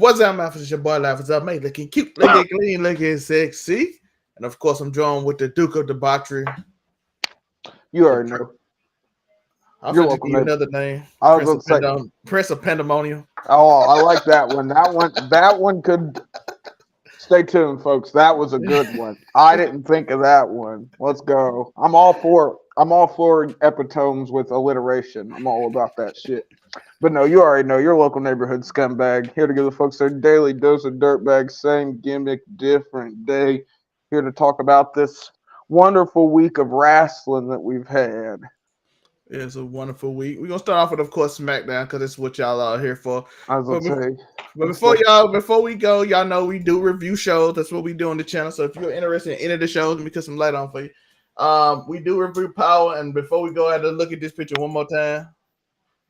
What's up, man? It's your boy Life is up, mate. Looking cute, looking clean, looking sexy. And of course, I'm joined with the Duke of Debauchery. You already know. I'll just give you another name. I was going to say Prince of Pandemonium. Oh, I like that one. That one could stay tuned, folks. That was a good one. I didn't think of that one. Let's go. I'm all for epitomes with alliteration. I'm all about that shit. But no, you already know, your local neighborhood scumbag. Here to give the folks their daily dose of dirtbag. Same gimmick, different day. Here to talk about this wonderful week of wrestling that we've had. It's a wonderful week. We're gonna start off with, of course, SmackDown, because it's what y'all are here for. I was gonna say. But before we go, y'all know we do review shows. That's what we do on the channel. So if you're interested in any of the shows, let me put some light on for you. We do review Power, and before we go, I had to look at this picture one more time.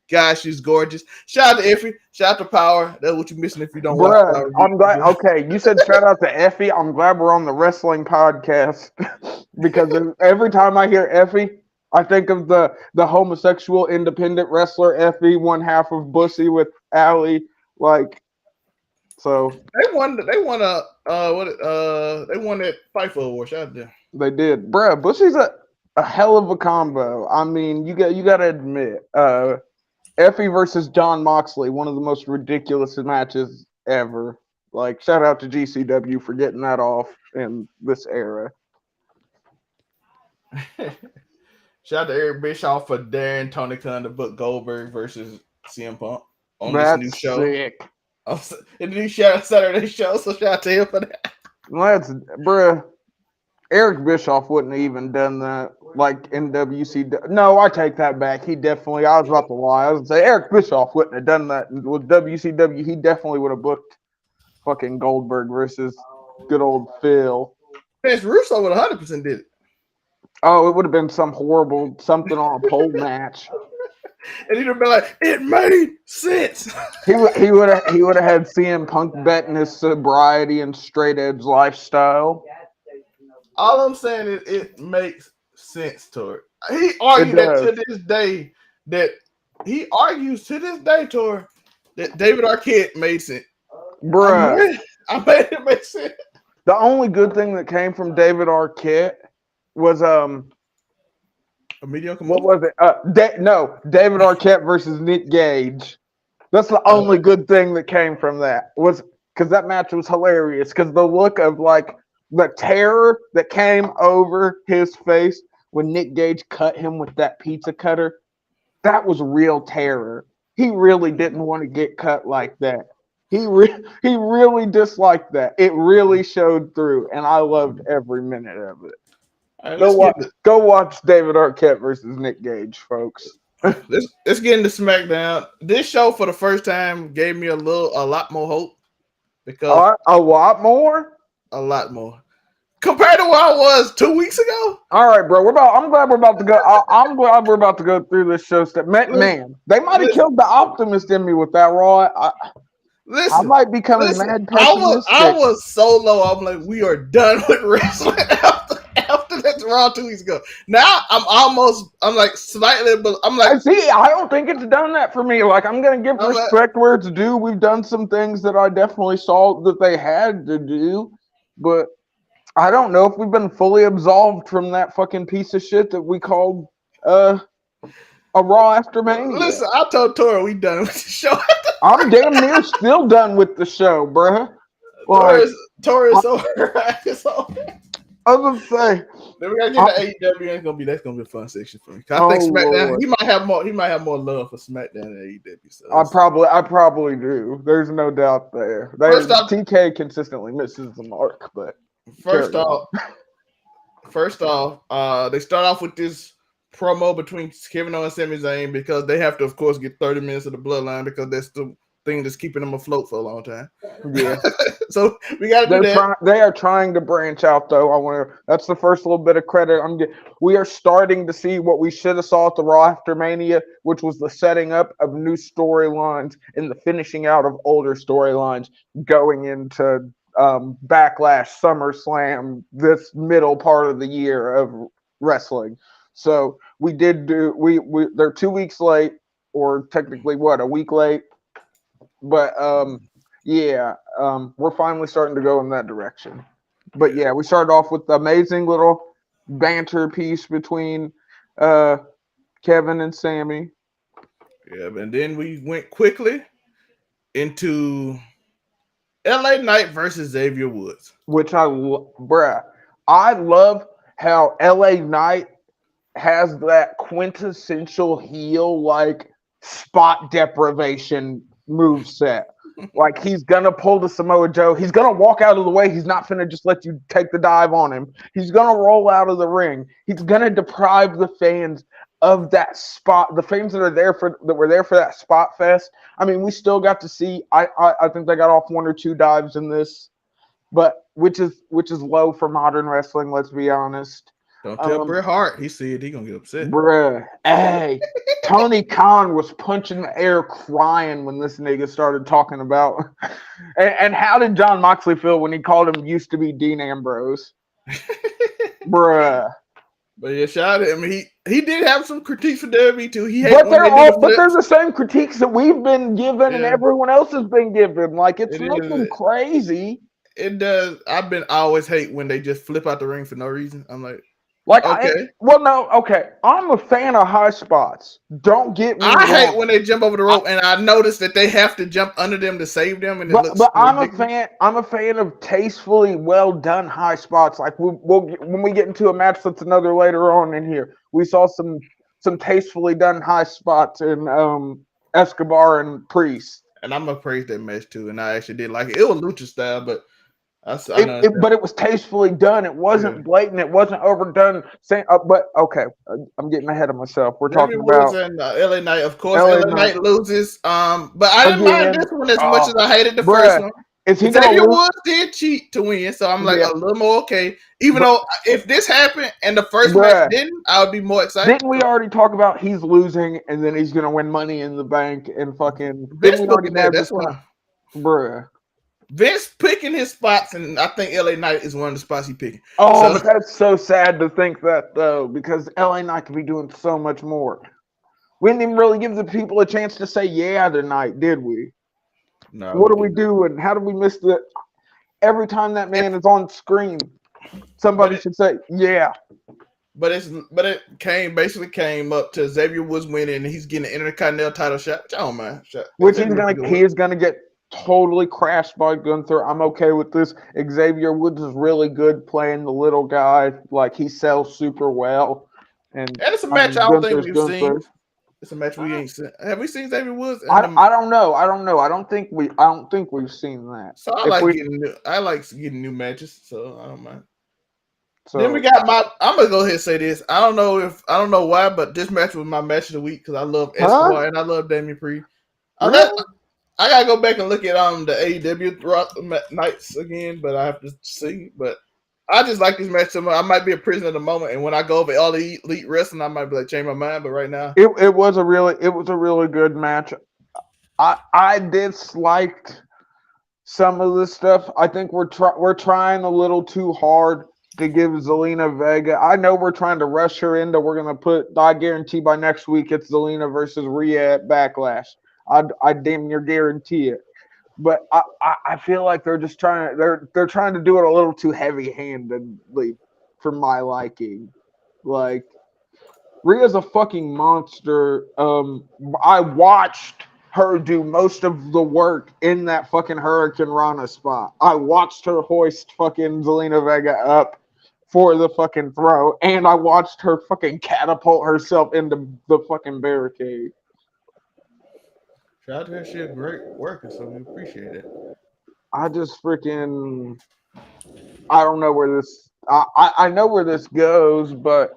Gosh, she's gorgeous. Shout out to Effie. Shout out to Power. That's what you're missing if you don't watch Power. I'm glad. Okay, you said shout out to Effie. I'm glad we're on the wrestling podcast because every time I hear Effie, I think of the homosexual independent wrestler Effie, one half of Bussy with Allie. Like, so they won that Fightful Award. Shout out to them. They did, bruh. Bussy's a hell of a combo. I mean, you got to admit, Effie versus John Moxley, one of the most ridiculous matches ever. Like, shout out to GCW for getting that off in this era. Shout out to Eric Bischoff for daring Tony Khan to book Goldberg versus CM Punk on That's this new show. Sick. In the new Saturday show, so shout out to him for that. Bruh. Eric Bischoff wouldn't have even done that, like in WCW. No, I take that back. I was about to lie. I was going to say Eric Bischoff wouldn't have done that with WCW. He definitely would have booked fucking Goldberg versus good old Phil. Vince Russo would 100% did it. Oh, it would have been some horrible something on a pole match. And he'd have been like, "It made sense." He would have had CM Punk betting his sobriety and straight edge lifestyle. All I'm saying is it makes sense to it. He argues to this day that David Arquette made sense. Bruh. I made it make sense. The only good thing that came from David Arquette was a mediocre. What was it? David Arquette versus Nick Gage. That's the only good thing that came from that, was because that match was hilarious. Because the look of like the terror that came over his face when Nick Gage cut him with that pizza cutter, that was real terror. He really didn't want to get cut like that. He really disliked that. It really showed through, and I loved every minute of it. Right, go watch David Arquette versus Nick Gage, folks. Let's get into SmackDown. This show, for the first time, gave me a lot more hope. Because a lot more compared to where I was 2 weeks ago. All right, bro. I'm glad we're about to go. I'm glad we're about to go through this show. Man, they might have killed the optimist in me with that Raw. I might be becoming mad pessimistic. I was so low. I'm like, we are done with wrestling after that Raw 2 weeks ago. Now I'm like slightly, but I'm like, see, I don't think it's done that for me. Like, I'm gonna give respect where it's due. We've done some things that I definitely saw that they had to do, but I don't know if we've been fully absolved from that fucking piece of shit that we called a Raw after Mania. Listen, I told Tora we done with the show. I'm damn near still done with the show, bruh. Tora is so right. I was gonna say. Then we gotta get to AEW. That's gonna be a fun section for me. I think SmackDown. Lord. He might have more love for SmackDown than AEW. So I probably do. There's no doubt there. TK consistently misses the mark, but first off, they start off with this promo between Kevin Owens and Sami Zayn because they have to, of course, get 30 minutes of the Bloodline because that's the thing that's keeping them afloat for a long time. Yeah. So we got to do that. They are trying to branch out, though. That's the first little bit of credit. We are starting to see what we should have saw at the Raw after Mania, which was the setting up of new storylines and the finishing out of older storylines going into Backlash, SummerSlam, this middle part of the year of wrestling. So we did do. They're 2 weeks late, or technically a week late. But Yeah, we're finally starting to go in that direction. But yeah, we started off with the amazing little banter piece between uh, Kevin and Sammy, Yeah, and then we went quickly into LA Knight versus Xavier Woods. which bruh, I love how LA Knight has that quintessential heel like spot deprivation move set. Like he's gonna pull the Samoa Joe. He's gonna walk out of the way. He's not gonna just let you take the dive on him. He's gonna roll out of the ring. He's gonna deprive the fans of that spot. The fans that were there for that spot fest. I mean, we still got to see. I think they got off one or two dives in this, but which is low for modern wrestling. Let's be honest. Don't tell Bret Hart. He said he gonna get upset. Bruh, hey, Tony Khan was punching the air crying when this nigga started talking about. And how did John Moxley feel when he called him used to be Dean Ambrose? Bruh. But yeah, shout out. I mean, he did have some critiques for WWE too. But they're the same critiques that we've been given and everyone else has been given. Like it's nothing crazy. It does. I always hate when they just flip out the ring for no reason. I'm like. Okay. I'm a fan of high spots. Don't get me wrong. I hate when they jump over the rope, and I notice that they have to jump under them to save them. And but I'm a fan. I'm a fan of tastefully well done high spots. Like when we get into a match that's another later on in here, we saw some tastefully done high spots in Escobar and Priest. And I'm gonna praise that match too. And I actually did like it. It was lucha style, but. But it was tastefully done. It wasn't blatant. It wasn't overdone. But okay, I'm getting ahead of myself. We're talking about LA Knight. Of course, LA Knight loses. But I didn't mind this one as much as I hated the first one. Xavier Woods did cheat to win, so I'm like a little more okay. Even though if this happened and the first match didn't, I would be more excited. Didn't we already talk about he's losing and then he's gonna win Money in the Bank and fucking? That's why, bruh. Vince picking his spots, and I think LA Knight is one of the spots he's picking. But that's so sad to think that, though, because LA Knight could be doing so much more. We didn't even really give the people a chance to say yeah tonight, did we? No. What are we doing? How do we miss the... Every time that man is on screen, somebody should say yeah. But it basically came up to Xavier Woods winning, and he's getting an Intercontinental title shot, which I don't mind. Which he is gonna get totally crashed by Gunther. I'm okay with this. Xavier Woods is really good playing the little guy. Like he sells super well. And it's a match I don't think we've seen. It's a match we ain't seen. Have we seen Xavier Woods? I don't know. I don't think we've seen that. So I like getting new matches, so I don't mind. So then we got I'm gonna go ahead and say this. I don't know why, but this match was my match of the week because I love Escobar and I love Damian Priest. Really? I gotta go back and look at the AEW nights again, but I have to see. But I just like this match so much. I might be a prisoner of the moment, and when I go over all the elite wrestling, I might be like change my mind. But right now, it was a really good match. I disliked some of the stuff. I think we're trying a little too hard to give Zelina Vega. I know we're trying to rush her into. We're gonna I guarantee by next week it's Zelina versus Rhea at Backlash. I damn near guarantee it. But I feel like they're just they're trying to do it a little too heavy-handedly for my liking. Like Rhea's a fucking monster. I watched her do most of the work in that fucking Hurricane Rana spot. I watched her hoist fucking Zelina Vega up for the fucking throw, and I watched her fucking catapult herself into the fucking barricade. Shout out to her, she's a great worker, so we appreciate it. I just freaking, I don't know where this. I know where this goes, but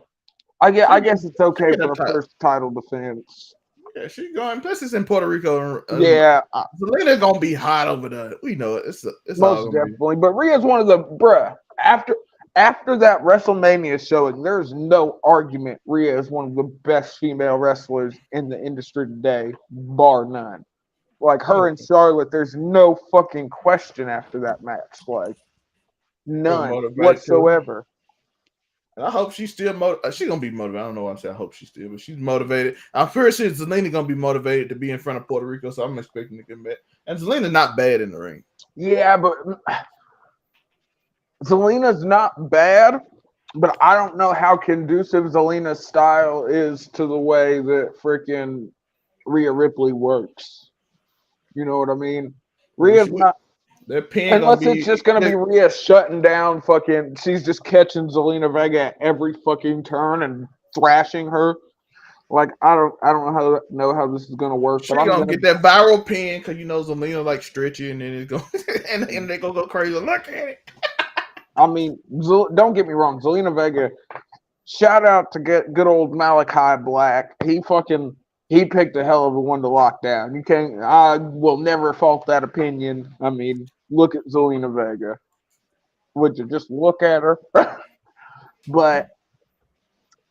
I guess it's okay for a first title defense. Yeah, she's going. Plus, it's in Puerto Rico. Yeah, Zelina's gonna be hot over there. We know it. It's most definitely. But Rhea's one of the after that WrestleMania showing, there's no argument. Rhea is one of the best female wrestlers in the industry today, bar none. Like her and Charlotte, there's no fucking question after that match. Like none whatsoever. I hope she's still motivated. She's gonna be motivated. I don't know why I'm saying I hope she's still, but she's motivated. I'm pretty sure Zelina gonna be motivated to be in front of Puerto Rico, so I'm expecting to get back. And Zelina's not bad in the ring. Yeah, but Zelina's not bad, but I don't know how conducive Zelina's style is to the way that freaking Rhea Ripley works. You know what I mean? Rhea's not. That pin Unless it's just gonna be Rhea shutting down fucking, she's just catching Zelina Vega at every fucking turn and thrashing her. Like I don't know how this is gonna work. But I'm gonna get that viral pin because you know Zelina like stretchy and then it's going and they gonna go crazy. Look at it. I mean, don't get me wrong, Zelina Vega. Shout out to good old Malachi Black. He picked a hell of a one to lock down. I will never fault that opinion. I mean, look at Zelina Vega. Would you just look at her? But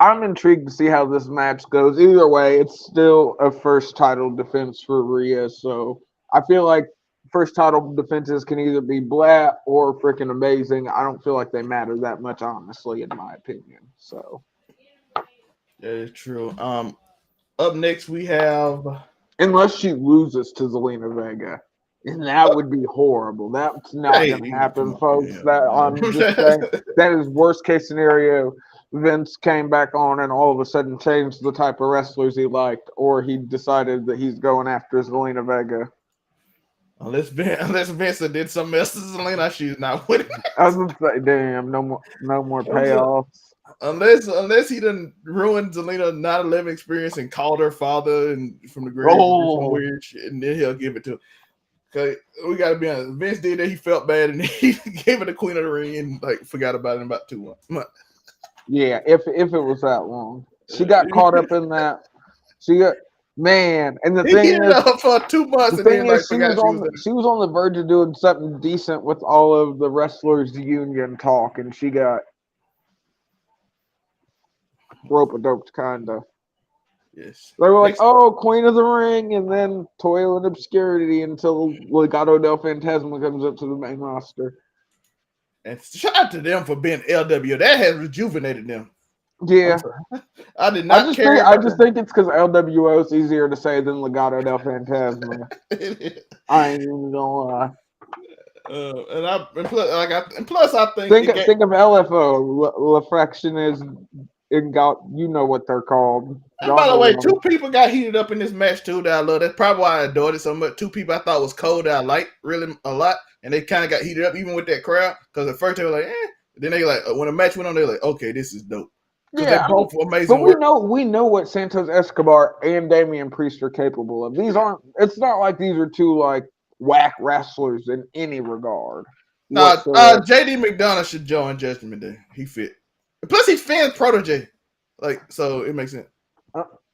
I'm intrigued to see how this match goes. Either way, it's still a first title defense for Rhea. So I feel like first title defenses can either be blah or freaking amazing. I don't feel like they matter that much, honestly, in my opinion. So that is true. Up next we have, unless she loses to Zelina Vega, and that would be horrible. That's not going to happen, folks. That I'm just saying that is worst case scenario. Vince came back on and all of a sudden changed the type of wrestlers he liked, or he decided that he's going after Zelina Vega. Unless Vince did something else to Zelina, she's not winning. I was gonna say, damn, no more payoffs. Unless he done ruined Zelina 9/11 experience and called her father and from the grave some weird shit, and then he'll give it to her. Okay, we gotta be honest. Vince did that, he felt bad and he gave it to Queen of the Ring and like forgot about it in about 2 months. Yeah, if it was that long. She got caught up in that. And the thing is, for 2 months. The thing is, she was on the verge of doing something decent with all of the wrestlers union talk, and she got rope-a-doped, kind of. Yes. They were like, "Oh, Queen of the Ring," and then toil in obscurity until Legado del Fantasma comes up to the main roster. And shout out to them for being LW. That has rejuvenated them. Yeah, I did not care. I just think it's because LWO is easier to say than Legado del Fantasma. I ain't even gonna lie. Plus, I think of LFO. La Fraction is in got. You know what they're called. And by the way, 2 people got heated up in this match too that I love. That's probably why I adored it so much. 2 people I thought was cold that I liked really a lot, and they kind of got heated up even with that crowd. Because at first they were like, eh. Then they like when the match went on, they were like, okay, this is dope. Yeah, both amazing. But we know what Santos Escobar and Damian Priest are capable of. It's not like these are 2 like whack wrestlers in any regard. JD McDonough should join Judgment Day. He fit. Plus he's Finn's protege. Like, so it makes sense.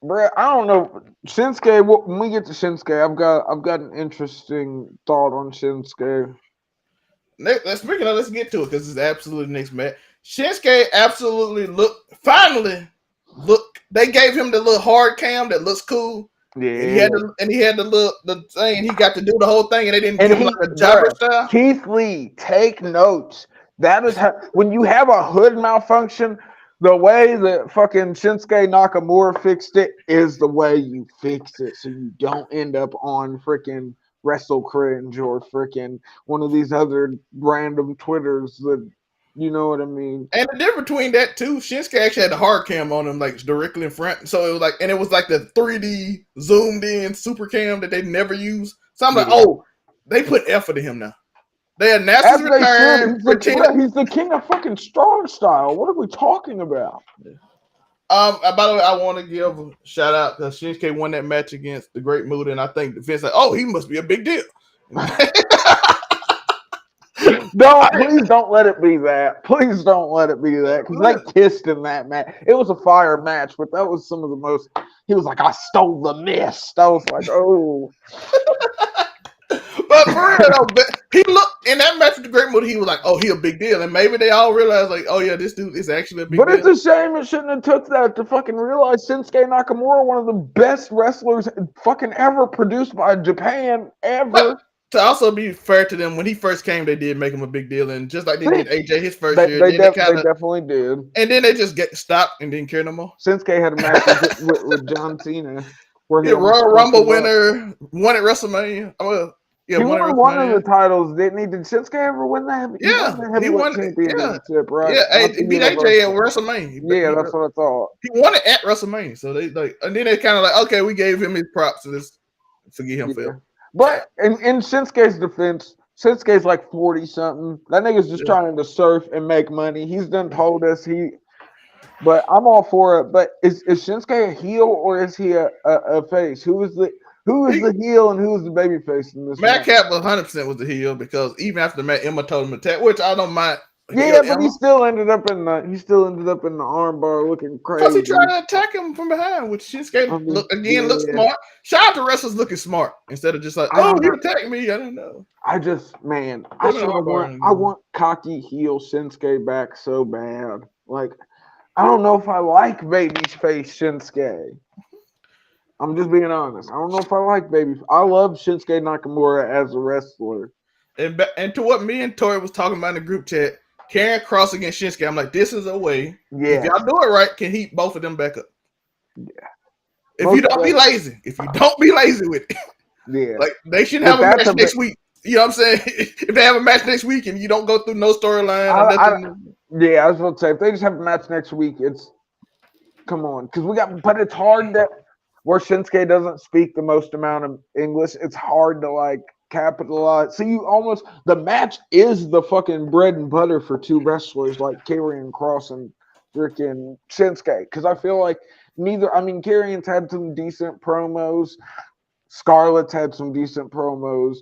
Brett, I don't know. Shinsuke, when we get to Shinsuke, I've got an interesting thought on Shinsuke. Let's get to it because it's absolutely the next match. Shinsuke absolutely they gave him the little hard cam that looks cool. Yeah. And he had the thing, and he got to do the whole thing, and they didn't give him like a jobber style. Keith Lee, take notes. That is how, when you have a hood malfunction, the way that fucking Shinsuke Nakamura fixed it is the way you fix it, so you don't end up on freaking Wrestle Cringe or freaking one of these other random Twitters that. You know what I mean? And the difference between that too, Shinsuke actually had the hard cam on him, like directly in front. So it was like the 3D zoomed in super cam that they never use. So I'm like, oh, they put effort in him now. They announced his return. He's the king of fucking strong style. What are we talking about? Yeah. By the way, I want to give a shout out because Shinsuke won that match against the Great Muta, and I think the Vince like, oh, he must be a big deal. Please don't let it be that. Please don't let it be that. Because they kissed in that match. It was a fire match, but that was some of the most. He was like, I stole the mist. I was like, oh. But for real, though, he looked in that match with the Great Muta, he was like, oh, he a big deal. And maybe they all realized, like, oh, yeah, this dude is actually a big deal. But it's a shame it shouldn't have took that to fucking realize Shinsuke Nakamura, one of the best wrestlers fucking ever produced by Japan ever. to also be fair to them, when he first came, they did make him a big deal, and just like they did AJ his first year, They definitely did. And then they just get stopped and didn't care no more. Shinsuke had a match with John Cena. Where he Royal Rumble winner, won at WrestleMania. He won one of the titles, didn't he? Did Shinsuke ever win that? He won the championship, right? Yeah, he beat AJ at WrestleMania. That's what I thought. He won it at WrestleMania, so they and then they kind of like, okay, we gave him his props, so let's forget him for. But in Shinsuke's defense, Shinsuke's like 40 something. That nigga's just trying to surf and make money. He's done told us but I'm all for it. But is Shinsuke a heel or is he a face? Who is the heel and who is the baby face in this? Madcap 100% was the heel because even after the match, Emma told him to attack, which I don't mind. Yeah, but he still ended up in the armbar looking crazy. Because he tried to attack him from behind, which Shinsuke looks smart. Shout out to wrestlers looking smart instead of just like, oh, he attacked me. I don't know. I want cocky heel Shinsuke back so bad. Like, I don't know if I like babyface Shinsuke. I'm just being honest. I don't know if I like baby. I love Shinsuke Nakamura as a wrestler. And to what me and Tori was talking about in the group chat, Karrion Kross against Shinsuke, I'm like, this is a way. Yeah. If y'all do it right, can heat both of them back up. Yeah. If you don't be lazy. If you don't be lazy with it. Yeah. Like, they shouldn't have a match next week. You know what I'm saying? If they have a match next week and you don't go through no storyline or nothing. I was about to say, if they just have a match next week, come on. But it's hard that where Shinsuke doesn't speak the most amount of English, it's hard to like capitalize. So the match is the fucking bread and butter for two wrestlers like Karrion Kross and freaking Shinsuke. Because I feel like Karrion's had some decent promos. Scarlett's had some decent promos.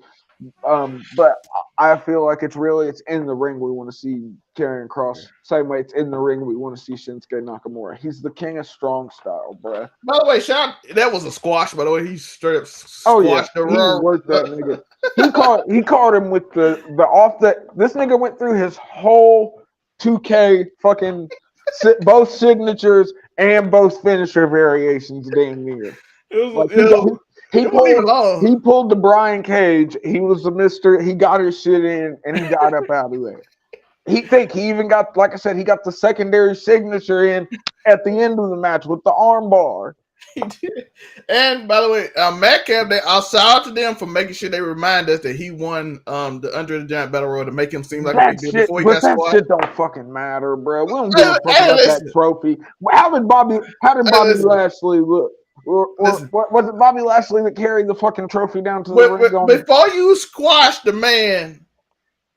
But I feel like it's in the ring we want to see Karrion Kross. Same way it's in the ring we want to see Shinsuke Nakamura. He's the king of strong style, bruh. By the way, that was a squash. By the way, he straight up squashed the He worked that nigga. He caught him with the off that. This nigga went through his whole 2K fucking both signatures and both finisher variations damn near. He pulled the Brian Cage. He was the Mr. He got his shit in and he got up out of there. He even got, like I said, he got the secondary signature in at the end of the match with the armbar. He did. And by the way, Madcap, I'll shout out to them for making sure they remind us that he won the Andre the Giant Battle Royal to make him seem like a big deal before he got squashed. That shit don't fucking matter, bro. We don't give a fuck about that trophy. How did Bobby Lashley look? Or was it Bobby Lashley that carried the fucking trophy down to the ring? Before you squash the man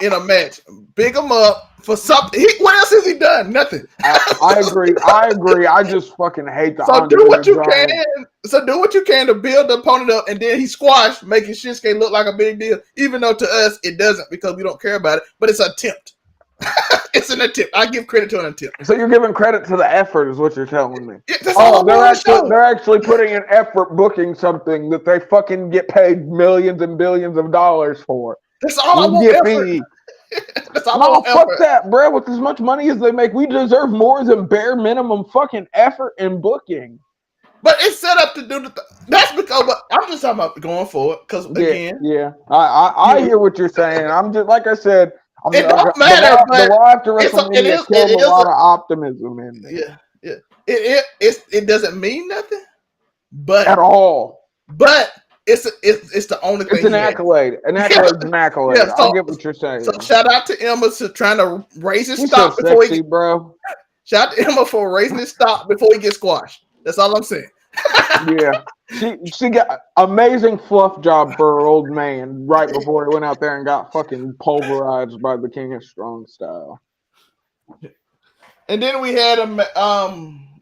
in a match, big him up for something. What else has he done? Nothing. I agree. I just fucking hate the. So do what you can. So do what you can to build the opponent up, and then he squashed, making Shinsuke look like a big deal, even though to us it doesn't because we don't care about it. But it's an attempt. It's an attempt. I give credit to an attempt. So you're giving credit to the effort, is what you're telling me. Yeah, they're actually putting an effort booking something that they fucking get paid millions and billions of dollars for. That's all I want. Effort. That's all I want. Fuck that, bro. With as much money as they make, we deserve more than bare minimum fucking effort and booking. But it's set up to do that's because. But I'm just talking about going forward because again. Yeah. I hear what you're saying. I'm just like I said. It don't matter, but after WrestleMania killed a lot of optimism in there. Yeah. It doesn't mean nothing, but at all. But it's the only thing. It's an accolade. An accolade is an accolade. Yeah, I get what you're saying. So shout out to Emma for trying to raise his stock before he, bro. Shout out to Emma for raising his stock before he gets squashed. That's all I'm saying. Yeah, she got amazing fluff job for her old man right before he went out there and got fucking pulverized by the King of Strong Style. And then we had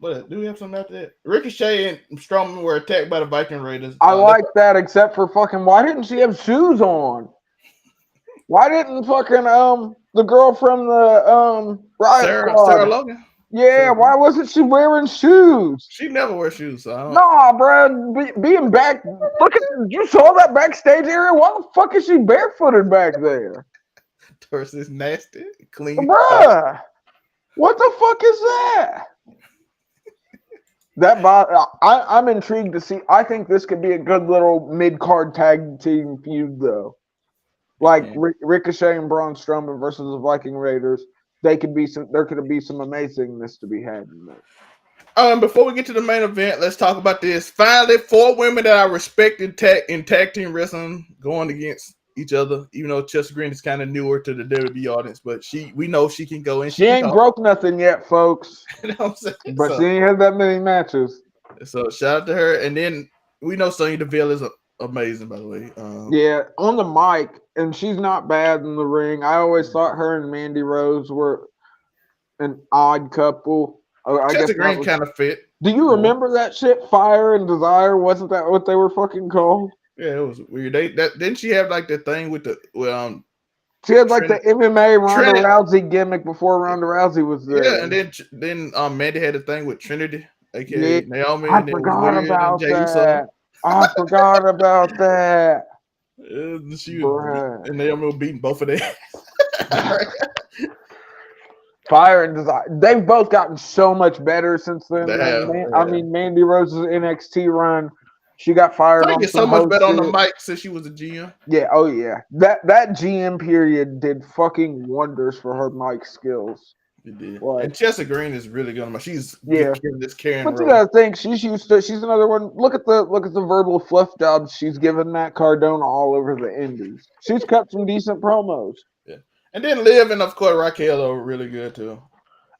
what do we have something after that? Ricochet and Strowman were attacked by the Viking Raiders. I like that, except for fucking why didn't she have shoes on? Why didn't fucking the girl from the Riot Squad, Sarah Logan? Yeah, why wasn't she wearing shoes? She never wears shoes. So I don't... Nah, bro. Being back, look at you saw that backstage area. Why the fuck is she barefooted back there? Torso is nasty, clean. Bruh, what the fuck is that? I'm intrigued to see. I think this could be a good little mid-card tag team feud, though. like Ricochet and Braun Strowman versus the Viking Raiders. There could be some amazingness to be had in that. Before we get to the main event, let's talk about this. Finally, 4 women that I respect in tag team wrestling going against each other. Even though Chelsea Green is kind of newer to the WWE audience, but we know she can go and she ain't broke nothing yet, folks. You know what I'm saying? But she ain't had that many matches. So shout out to her. And then we know Sonya Deville is amazing, by the way. Yeah, on the mic, and she's not bad in the ring. I always thought her and Mandy Rose were an odd couple. Chelsea Green kind of fit. Do you remember that shit? Fire and Desire? Wasn't that what they were fucking called? Yeah, it was weird. Didn't she have like the thing with the she had like the MMA Ronda Rousey gimmick before Ronda Rousey was there. Yeah, and then Mandy had the thing with Trinity, aka Naomi. I forgot about that. I forgot about that. And Naomi was beating both of them. Fire and Desire. They've both gotten so much better since then. I mean, Mandy Rose's NXT run, she got fired. I get so much better on the mic since she was a GM. Yeah, oh yeah. That GM period did fucking wonders for her mic skills. It did. And Chelsea Green is really good on my. She's carrying. But you gotta think she's another one. Look at the verbal fluff jobs she's given Matt Cardona all over the indies. She's cut some decent promos. Yeah. And then Liv and of course Raquel are really good too.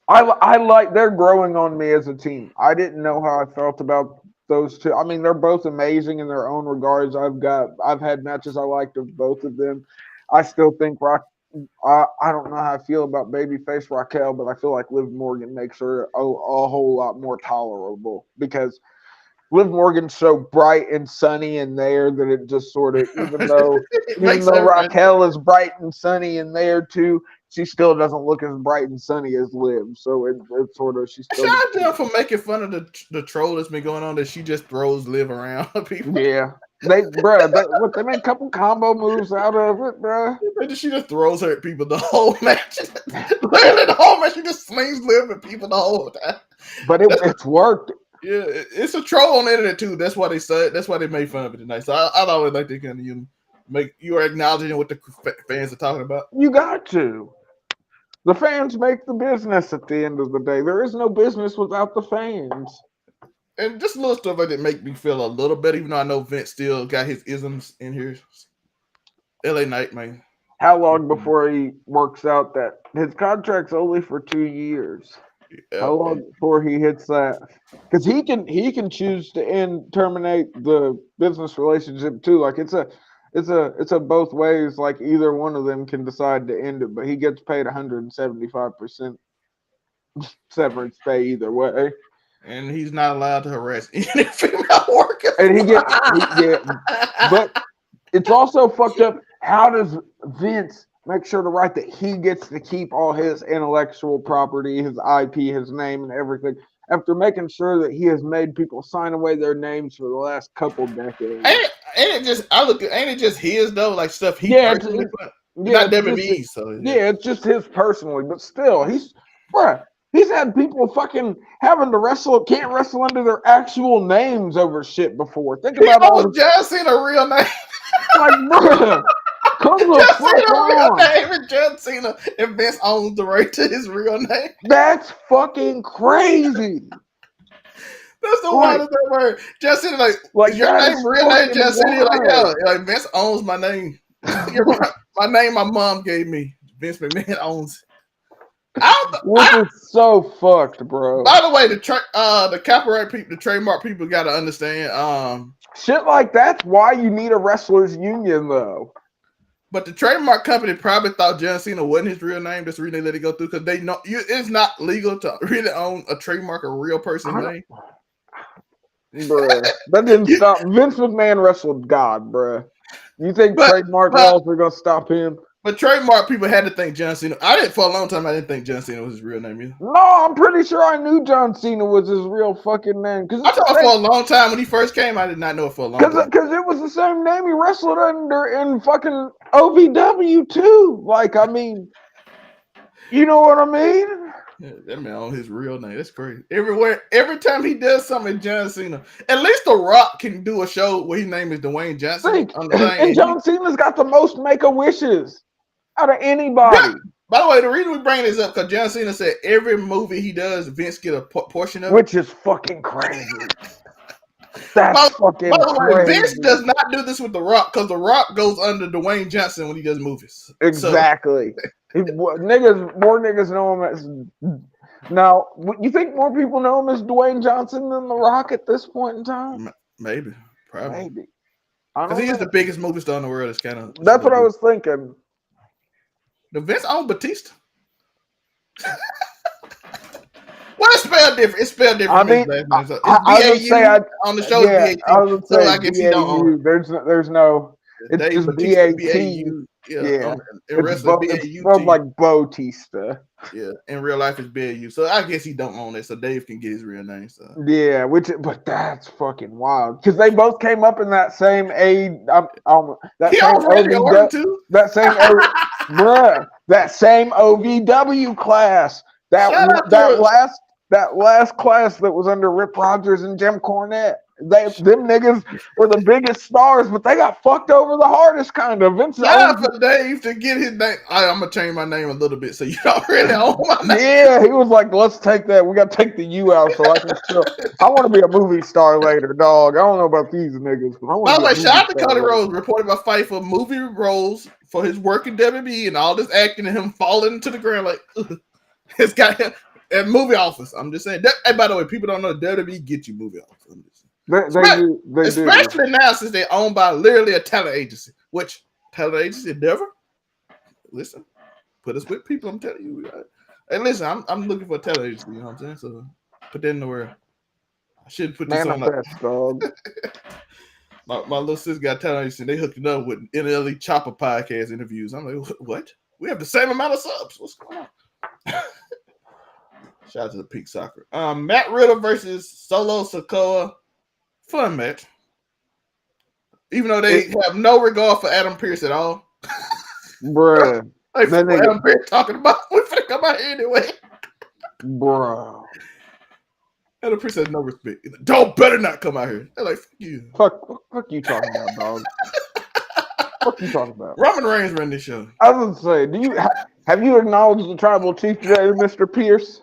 I like they're growing on me as a team. I didn't know how I felt about those two. I mean, they're both amazing in their own regards. I've had matches I liked of both of them. I still think I don't know how I feel about babyface Raquel, but I feel like Liv Morgan makes her a whole lot more tolerable because Liv Morgan's so bright and sunny in there that it just sort of, even though Raquel is bright and sunny in there too, she still doesn't look as bright and sunny as Liv. So it's sort of she's still. Shout out to her for making fun of the troll that's been going on that she just throws Liv around people. Yeah. They made a couple combo moves out of it, bro. She just throws her at people the whole match. Literally the whole match, she just slings Liv at people the whole time. But it's worked. Yeah, it's a troll on the internet too. That's why they said. That's why they made fun of it tonight. So I always like to kind of you are acknowledging what the fans are talking about. You got to. The fans make the business at the end of the day. There is no business without the fans. And just little stuff like that make me feel a little better, even though I know Vince still got his isms in here. LA Knight, man. How long before he works out that his contract's only for 2 years? Yeah, how long before he hits that? Because he can choose to terminate the business relationship too. Like it's a both ways. Like either one of them can decide to end it, but he gets paid 175% severance pay either way. And he's not allowed to harass any female worker. And but it's also fucked up. How does Vince make sure to write that he gets to keep all his intellectual property, his IP, his name, and everything, after making sure that he has made people sign away their names for the last couple decades? Ain't it just his though? Like stuff he personally put? Not WWE, so it's just his personally, but still, he's had people fucking having to can't wrestle under their actual names over shit before. Think about all John Cena a real name. Like, bruh, come the fuck on. Name and John Cena and Vince owns the right to his real name. That's fucking crazy. That's the wildest word. John Cena, like your name, real name, John Cena, like Vince owns my name. My name, my mom gave me. Vince McMahon owns. Which is so fucked, bro. By the way, the copyright people, the trademark people, got to understand. Shit like that's why you need a wrestlers union, though. But the trademark company probably thought John Cena wasn't his real name. That's the reason they let it go through because they know it's not legal to really own a trademark a real person's name. Bruh, that didn't stop. Vince McMahon wrestled God, bruh. You think trademark laws are gonna stop him? But trademark people had to think John Cena. For a long time, I didn't think John Cena was his real name either. No, I'm pretty sure I knew John Cena was his real fucking name. I thought for a long time when he first came, I did not know it for a long time. Because it was the same name he wrestled under in fucking OVW too. Like, I mean, you know what I mean? Yeah, that man on his real name. That's crazy. Every time he does something, John Cena. At least The Rock can do a show where his name is Dwayne Johnson Think, on the thing. and John Cena's got the most Make-A-Wishes out of Yeah. anybody. By the way, the reason we bring this up because John Cena said every movie he does, Vince get a portion of it. Which is fucking crazy. That's fucking by the way, Vince crazy. does not do this with The Rock because The Rock goes under Dwayne Johnson when he does movies. Exactly. More niggas know him as. Now, you think more people know him as Dwayne Johnson than The Rock at this point in time? Maybe, probably. Maybe. Because he is the biggest movie star in the world. It's kind of. That's what I was thinking. The Vince owned Batista. Well, it's spelled different. It's spelled different. I mean, I would say on the show. Yeah, it's I would say so I guess he don't own it. There's no. It's Dave just Batista, B-A-T. Yeah. In It's wrestling, spelled like Bautista. Yeah. In real life, it's B-A-U. So I guess he don't own it. So Dave can get his real name. So. Yeah, but that's fucking wild because they both came up in that same that same OVW class. That last class that was under Rip Rogers and Jim Cornette. Them niggas were the biggest stars, but they got fucked over the hardest kind of. Vince for Dave to get his name. I'm gonna change my name a little bit so you don't really own my name. Yeah, he was like, let's take that. We gotta take the U out so I can still. I want to be a movie star later, dog. I don't know about these niggas, but I want. By the way, shout out to Cody Rhodes reported by fight for movie roles for his work in WWE and all this acting and him falling to the ground like it's got him at movie office. I'm just saying. Hey, by the way, people don't know WWE get you movie offers. Especially now since they're owned by literally a talent agency, which talent agency never listen. Put us with people. I'm telling you. Hey, listen, I'm looking for a talent agency. You know what I'm saying? So put that in the world. I should put this on. Dog. my little sister got a talent agency. They hooked it up with NLE Chopper podcast interviews. I'm like, what? We have the same amount of subs. What's going on? Shout out to the Peak Soccer. Matt Riddle versus Solo Sikoa. Fun match. Even though they have no regard for Adam Pearce at all. Bruh. Like, Adam Pearce talking about, we're finna come out here anyway. Bruh. Adam Pearce has no respect. Don't better not come out here. They're like, fuck you. Fuck you talking about, dog. What you talking about? Roman Reigns ran this show. I was gonna say, have you acknowledged the tribal chief today, Mr. Pierce?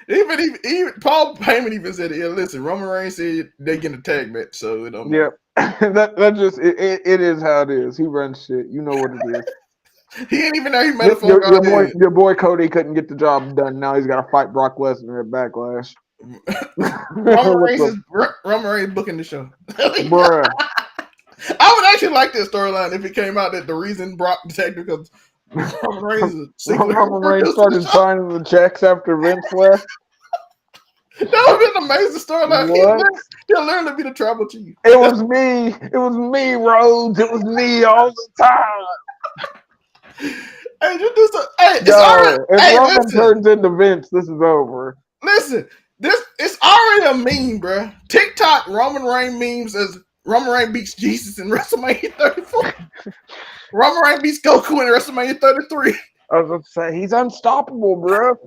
Even Paul Heyman even said, "Yeah, listen, Roman Reigns said they get a tag match, so it don't matter." Yep, that just it is how it is. He runs shit. You know what it is. He didn't even know he made a phone call. Your boy Cody couldn't get the job done. Now he's got to fight Brock Lesnar at Backlash. Roman Reigns booking the show. Bruh. I would actually like this storyline if it came out that the reason Brock detected because Roman Reigns started signing the checks after Vince left. That would be an amazing storyline. He'll literally be the tribal chief. It was me. It was me, Rhodes. It was me all the time. Hey, you do so. Hey, if Roman turns into Vince, this is over. Listen, it's already a meme, bro. TikTok Roman Reigns memes as Roman Reigns beats Jesus in WrestleMania 34. Roman Reigns beats Goku in WrestleMania 33. I was going to say, he's unstoppable, bro.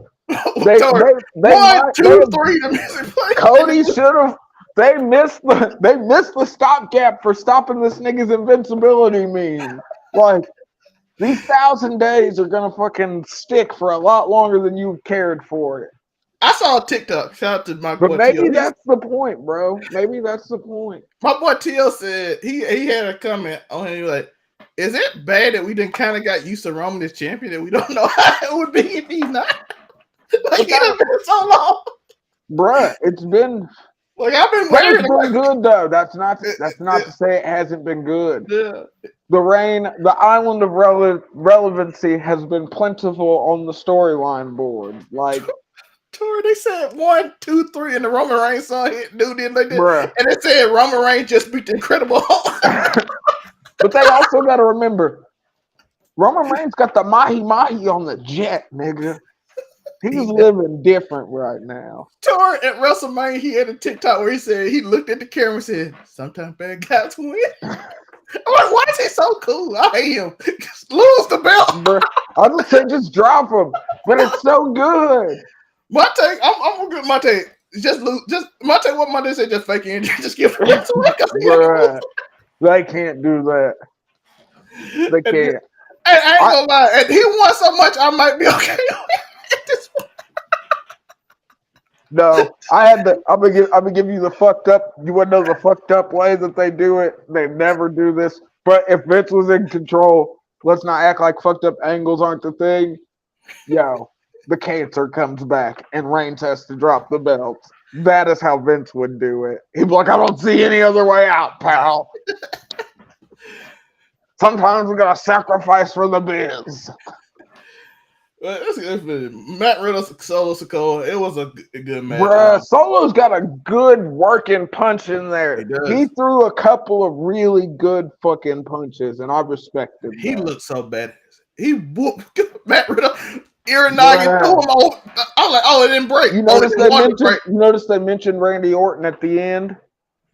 They 1, 2, 3. The music played. Cody should have. They missed the stopgap for stopping this nigga's invincibility meme. Like, these 1,000 days are gonna fucking stick for a lot longer than you cared for it. I saw a TikTok. Shout out to my boy. But maybe that's the point, bro. Maybe that's the point. My boy T.O. said he had a comment on him like, "Is it bad that we done kind of got used to Roman as champion that we don't know how it would be if he's not?" Like, it's been so long, bruh. It's been like I've been waiting. It's been good though. That's not to say it hasn't been good. Yeah. The island of relevancy has been plentiful on the storyline board. Like, Tori, they said 1, 2, 3, and the Roman Reigns song hit, dude. And it said Roman Reigns just beat the Incredible Hulk. But they also got to remember, Roman Reigns got the mahi mahi on the jet, nigga. He's living different right now. Tori at WrestleMania, he had a TikTok where he said he looked at the camera and said, "Sometimes bad guys win." I'm like, why is he so cool? I hate him. Just lose the belt. I just say just drop him. But it's so good. My take, I'm good. My take, just my take. What Monday said, just fake injury. Just give Vince a win. Bruh, they can't do that. They can't. I ain't gonna lie. And he won so much, I might be okay with this one. No, I'm gonna give you the fucked up. You want to know the fucked up way that they do it? They never do this. But if Vince was in control, let's not act like fucked up angles aren't the thing. Yo, the cancer comes back and Reigns has to drop the belts. That is how Vince would do it. He'd be like, I don't see any other way out, pal. Sometimes we gotta sacrifice for the biz. Matt Riddle, Solo Sikoa. It was a good match. Bruh, Solo's got a good working punch in there. He threw a couple of really good fucking punches, and I respect him. He looked so bad. He whooped Matt Riddle. Ironagi threw him off. I was like, oh, it didn't break. You noticed they mentioned Randy Orton at the end?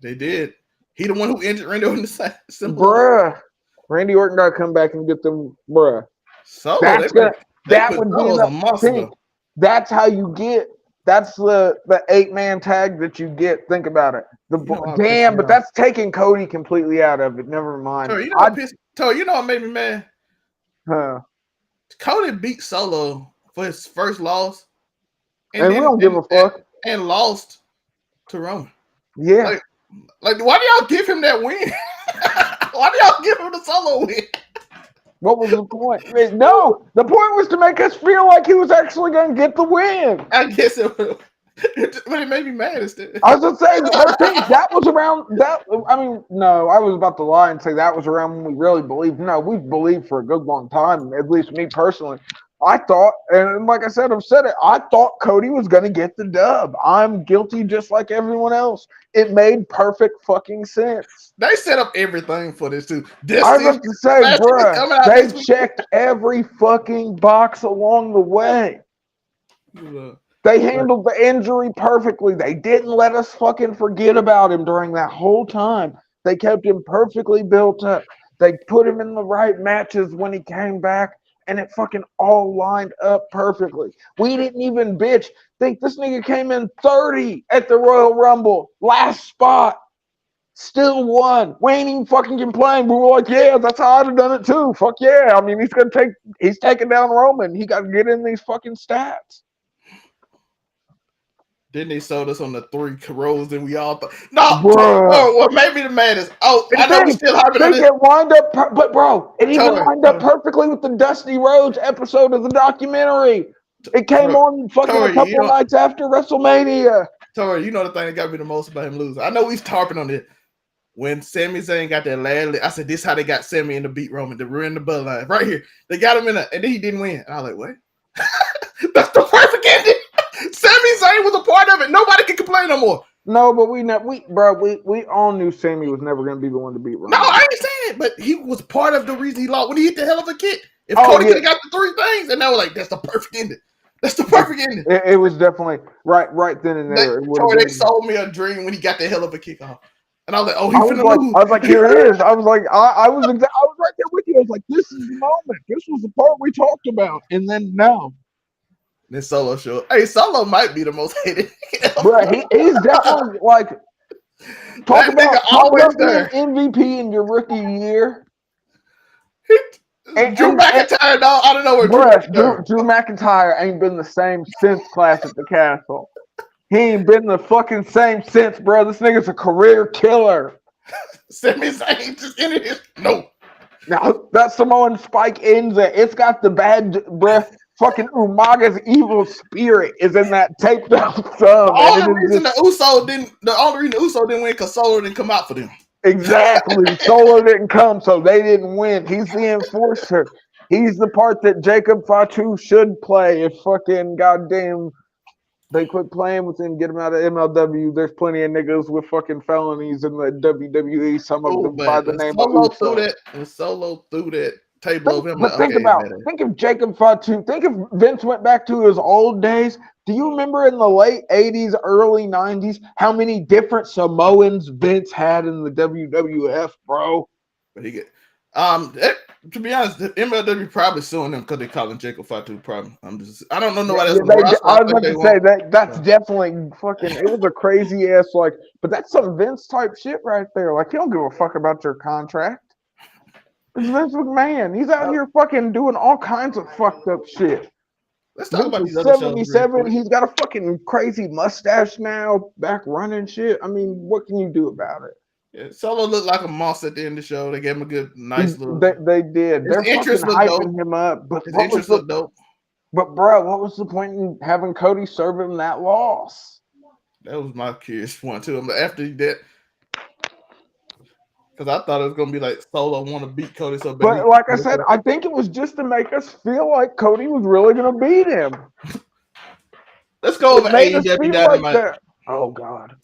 They did. He the one who injured Randy Orton. Bruh. Randy Orton got to come back and get them, bruh. So that would be the thing. That's how you get. That's the 8-man tag that you get. Think about it. But that's taking Cody completely out of it. Never mind. You know what made me mad? Huh? Cody beat Solo for his first loss, and we don't give a fuck. And lost to Roman. Yeah. Like, why do y'all give him that win? Why do y'all give him the Solo win? What was the point? No, the point was to make us feel like he was actually going to get the win. I guess it would. But it made me mad instead. I was going to say, I think that was around that. I mean, no, I was about to lie and say that was around when we really believed. No, we've believed for a good long time, at least me personally. I thought, and like I said, I've said it, I thought Cody was going to get the dub. I'm guilty just like everyone else. It made perfect fucking sense. They set up everything for this, too. I was about to say, bruh, they checked every fucking box along the way. They handled the injury perfectly. They didn't let us fucking forget about him during that whole time. They kept him perfectly built up. They put him in the right matches when he came back. And it fucking all lined up perfectly. We didn't even bitch. Think this nigga came in 30 at the Royal Rumble. Last spot. Still won. We ain't even fucking complain. We were like, yeah, that's how I'd have done it too. Fuck yeah. I mean, he's taking down Roman. He got to get in these fucking stats. Then they sold us on the 3 rows, and we all thought, what made me the maddest? Oh, I know we still hyping on this. It wind up, but bro, it even lined up perfectly with the Dusty Rhodes episode of the documentary. It came on fucking a couple nights after WrestleMania. Tori, you know the thing that got me the most about him losing. I know he's tarping on it. When Sami Zayn got that last, I said, this is how they got Sami in the beat Roman to ruin the bloodline. Right here. They got him in and then he didn't win. And I was like, what? That's the perfect ending. Sami Zayn was a part of it. Nobody can complain no more. No, but we all knew Sami was never going to be the one to beat Roman. No, I ain't saying it, but he was part of the reason he lost when he hit the hell of a kick. If Cody could have got the 3 things, and they were like, that's the perfect ending. That's the perfect ending. It was definitely right then and there. They sold me a dream when he got the hell of a kick off. And I was like, oh, he's finna lose. I was like, here it is. I was like, I was right there with you. I was like, this is the moment. This was the part we talked about. And then no. This Solo show. Hey, Solo might be the most hated. Bro, he's definitely like talk about being MVP in your rookie year. Drew McIntyre, dog. I don't know where Drew McIntyre ain't been the same since Clash at the Castle. He ain't been the fucking same since, bro. This nigga's a career killer. Sami Zayn just ended his Now that Samoan Spike ends it. It's got the bad breath. Fucking Umaga's evil spirit is in that taped up thumb. The only reason the Uso didn't win because Solo didn't come out for them. Exactly. Solo didn't come, so they didn't win. He's the enforcer. He's the part that Jacob Fatu should play if fucking goddamn they quit playing with him, get him out of MLW. There's plenty of niggas with fucking felonies in the WWE. Some of them by the name of Uso. Solo threw that table of him. But think if Jacob Fatu, think if Vince went back to his old days. Do you remember in the late 80s, early 90s, how many different Samoans Vince had in the WWF, bro? But he get To be honest, the MLW probably suing them because they calling Jacob Fatu. Probably. I don't know nobody Yeah, else on the roster. I was about to say that's Yeah. definitely fucking. It was a crazy ass like, but that's some Vince type shit right there. Like he don't give a fuck about your contract. It's Vince McMahon. He's out here fucking doing all kinds of fucked up shit. Let's talk about Vince these is other shows. 77. He's got a fucking crazy mustache now, back running shit. I mean, what can you do about it? Yeah, Solo looked like a monster at the end of the show. They gave him a good, nice little. They did. They're fucking hyping him up. But his interest looked dope. But bro, what was the point in having Cody serve him that loss? That was my curious one too. After he did, because I thought it was gonna be like Solo want to beat Cody so bad. But like I said, I think it was just to make us feel like Cody was really gonna beat him. Let's go over AEW Dynamite. Like oh God.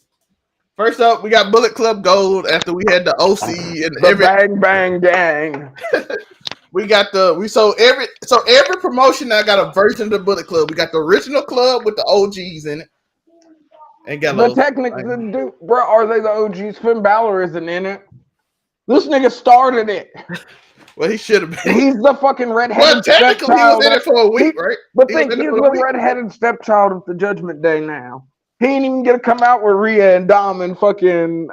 First up, we got Bullet Club Gold after we had the OC and the Bang Bang Gang. We got every promotion now got a version of the Bullet Club. We got the original club with the OGs in it. And got but technically, dude, bro, are they the OGs? Finn Balor isn't in it. This nigga started it. Well, he should have been. He's the fucking redheaded technically stepchild. He was in it for a week, right? But think he's the redheaded stepchild of the Judgment Day now. He ain't even gonna come out with Rhea and Dom and fucking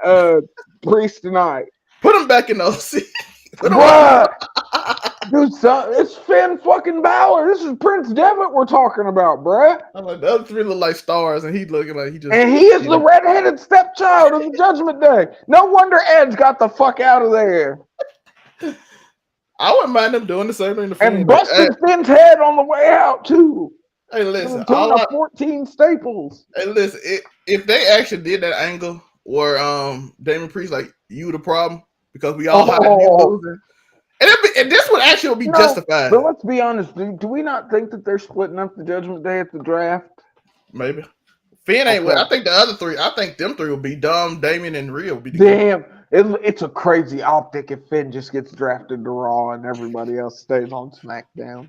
Priest tonight. Put him back in the OC. Bruh. Dude, son, it's Finn fucking Balor. This is Prince Devitt we're talking about, bruh. I'm like, the other three look like stars, and he's looking like he just. And he is the redheaded stepchild of the Judgment Day. No wonder Edge got the fuck out of there. I wouldn't mind them doing the same thing. And busted Finn's head on the way out too. Hey, listen, 14 staples. Hey, listen, if they actually did that angle where Damon Priest like you the problem because we all had to be losing. And this would actually be justified. But let's be honest, do we not think that they're splitting up the Judgment Day at the draft? Maybe. Finn ain't I think the other three, I think them three will be Dom, Damien, and Rhea will be damn. It's a crazy optic if Finn just gets drafted to Raw and everybody else stays on SmackDown.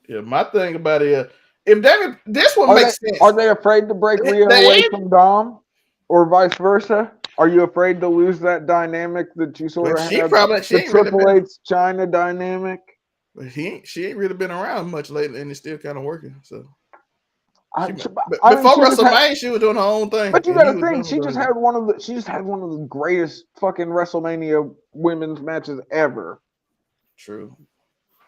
Yeah, my thing about it is, if Damien, this one makes sense. Are they afraid to break Rhea away from Dom? Or vice versa? Are you afraid to lose that dynamic that you sort of had? The Triple H China dynamic. But she ain't really been around much lately, and it's still kind of working. So before WrestleMania, she was doing her own thing. But you got to think, she just had one of the greatest fucking WrestleMania women's matches ever. True.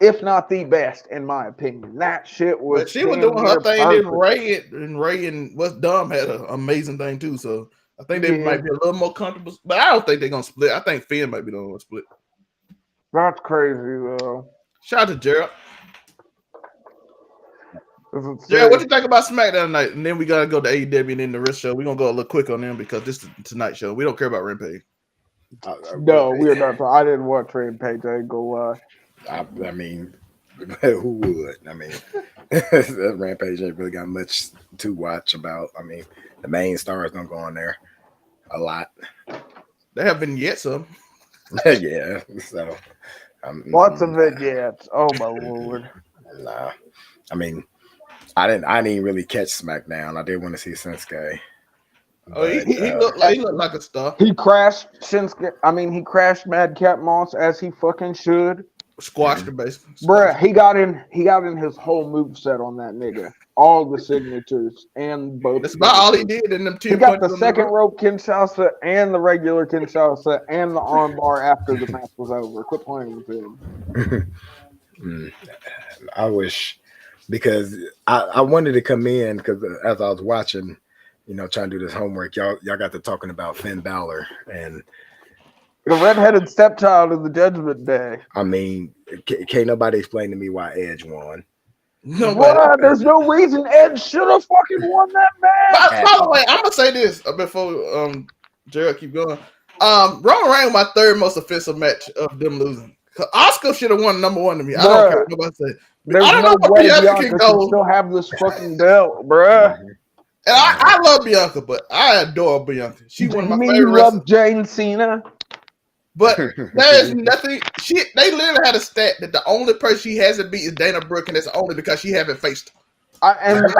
If not the best, in my opinion. That shit was. But she was doing her thing. Ray and what's Dom had an amazing thing too. So I think they might be a little more comfortable. But I don't think they're gonna split. I think Finn might be the one to split. That's crazy though. Shout out to Gerald. Gerald, what you think about SmackDown tonight? And then we gotta go to AEW and then the rest show. We're gonna go a little quick on them because this is tonight's show. We don't care about Rampage. No, we're not. I didn't watch Rampage. I ain't gonna lie. I mean, who would? I mean, that Rampage ain't really got much to watch about. I mean, the main stars don't go on there a lot. They have vignettes some. Yeah, so lots of vignettes. Oh my lord. Nah, I mean, I didn't really catch SmackDown. I did want to see Shinsuke. Oh, he looked like a star. He crashed Shinsuke. I mean, he crashed Madcap Moss as he fucking should. Squashed him basically. Bruh, he got in his whole moveset on that nigga. All the signatures and both. That's about all he did in them two. He got the second rope Kinshasa and the regular Kinshasa and the armbar after the match was over. Quit playing with him. I wish, because I wanted to come in because as I was watching, trying to do this homework, y'all got to talking about Finn Balor and the redheaded stepchild of the Judgment Day. I mean, can't nobody explain to me why Edge won. No, there's no reason Edge should have fucking won that match. By the way, I'm gonna say this before Gerald keep going. Roman Reigns was my third most offensive match of them losing. Oscar should have won number one to me. I don't care what nobody say. There's no way Bianca can still have this fucking belt, bruh. And I love Bianca, but I adore Bianca. She's one of my favorite wrestlers. Love Jane Cena. But there is nothing. They literally had a stat that the only person she hasn't beat is Dana Brooke, and it's only because she haven't faced her. And look,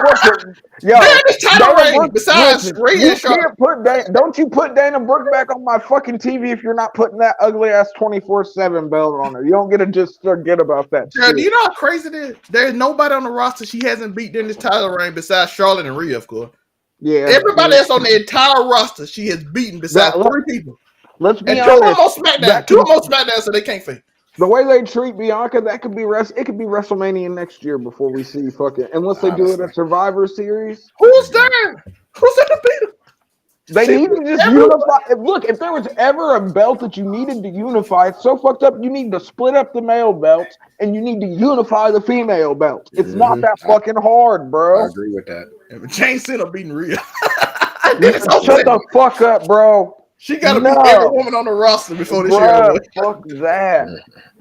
yo, They're the title Dana reign. Brooke, Besides listen, Rhea you and Charlotte. can't put don't you put Dana Brooke back on my fucking TV if you're not putting that ugly ass 24/7 belt on her. You don't get to just forget about that Jared, do shit. you know how crazy it is? There's nobody on the roster she hasn't beat in this title reign besides Charlotte and Rhea, of course. Yeah. Everybody else on the entire roster she has beaten besides three people. Let's be And two of them honest. on SmackDown. Two of them on SmackDown, so they can't face. The way they treat Bianca, that could be it could be WrestleMania next year before we see fucking unless they do it at Survivor Series. Who's there? Who's in the beat? They need to just unify. Look, if there was ever a belt that you needed to unify, it's so fucked up. You need to split up the male belts and you need to unify the female belt. It's not that fucking hard, bro. I agree with that. Jane Cena beating Rhea. Shut the fuck up, bro. She got to beat every woman on the roster before this year. Fuck that.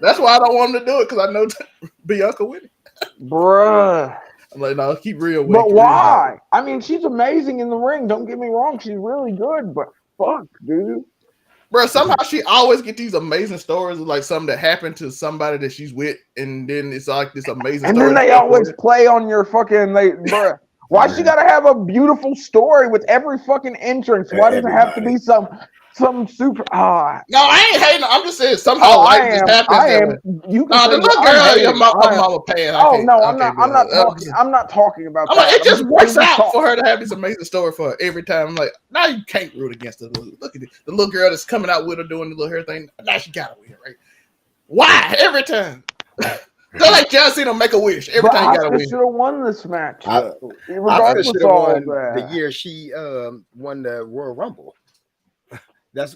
That's why I don't want them to do it because I know Bianca winning. Bruh. I'm like, no, keep Rhea winning. But why? I mean, she's amazing in the ring. Don't get me wrong. She's really good, but fuck, dude. Bro, somehow she always get these amazing stories of like something that happened to somebody that she's with, and then it's like this amazing and story. And then they always play on your fucking bruh. Why she gotta have a beautiful story with every fucking entrance? Why does it have to be some super? No, I ain't hating. I'm just saying somehow life just happens. I am. You can the little girl, your mama paying. I'm not talking about that. Like, it just works out for her to have this amazing story for her every time. I'm like, now you can't root against her. Look at it. The little girl that's coming out with her doing the little hair thing. Now she got to win, right? Why? Every time. They're like John Cena make a wish. Every time you got to win. Should have won this match. Regardless of all that. The year she won the Royal Rumble.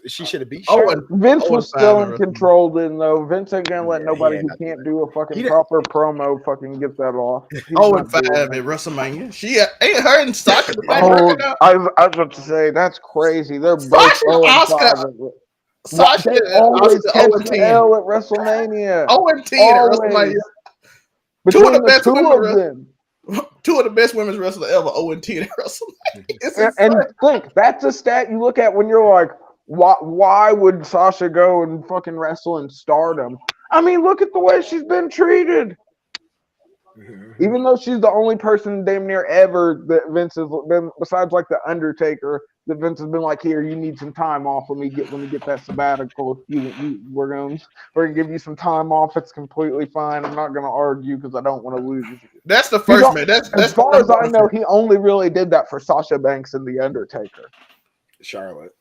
She should have beat. Vince was still in control then, though. Vince ain't gonna let nobody who can't do a fucking proper promo fucking get that off. 0-5 at WrestleMania. She ain't her and Sasha. I was about to say that's crazy. They're both 0-5. Sasha always catch the L at WrestleMania. 0-10 at WrestleMania. Two of the best women's wrestlers ever. 0-10 at WrestleMania. And think that's a stat you look at when you're like, why would Sasha go and fucking wrestle in Stardom? I mean, look at the way she's been treated. Even though she's the only person damn near ever that Vince has been, besides like the Undertaker, that Vince has been like, here, you need some time off. Let me get that sabbatical. We're gonna give you some time off. It's completely fine. I'm not gonna argue because I don't want to lose. That's the first man. That's as far as I know, he only really did that for Sasha Banks and the Undertaker. Charlotte.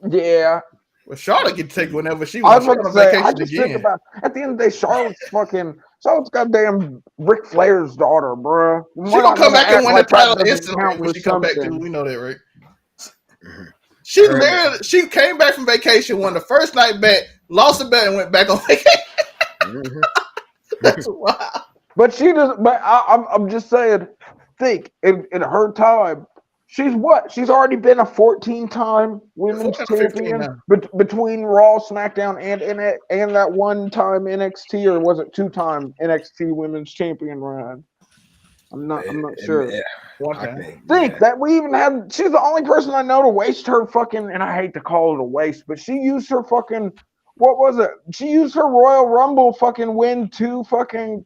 Yeah. Well, Charlotte can take whenever she wants. I was say, I just think about at the end of the day, Charlotte's goddamn Ric Flair's daughter, bro. She gonna come back and win the title instantly when she come back too. We know that, right? She came back from vacation, won the first night back, lost the bet, and went back on vacation. That's wild. But she does. But I'm just saying. Think in her time. She's already been a 14-time women's champion between Raw, SmackDown, and that one-time NXT, or was it 2-time NXT women's champion run? I'm not sure. Think that we even had. She's the only person I know to waste her fucking. And I hate to call it a waste, but she used her fucking. What was it? She used her Royal Rumble fucking win to fucking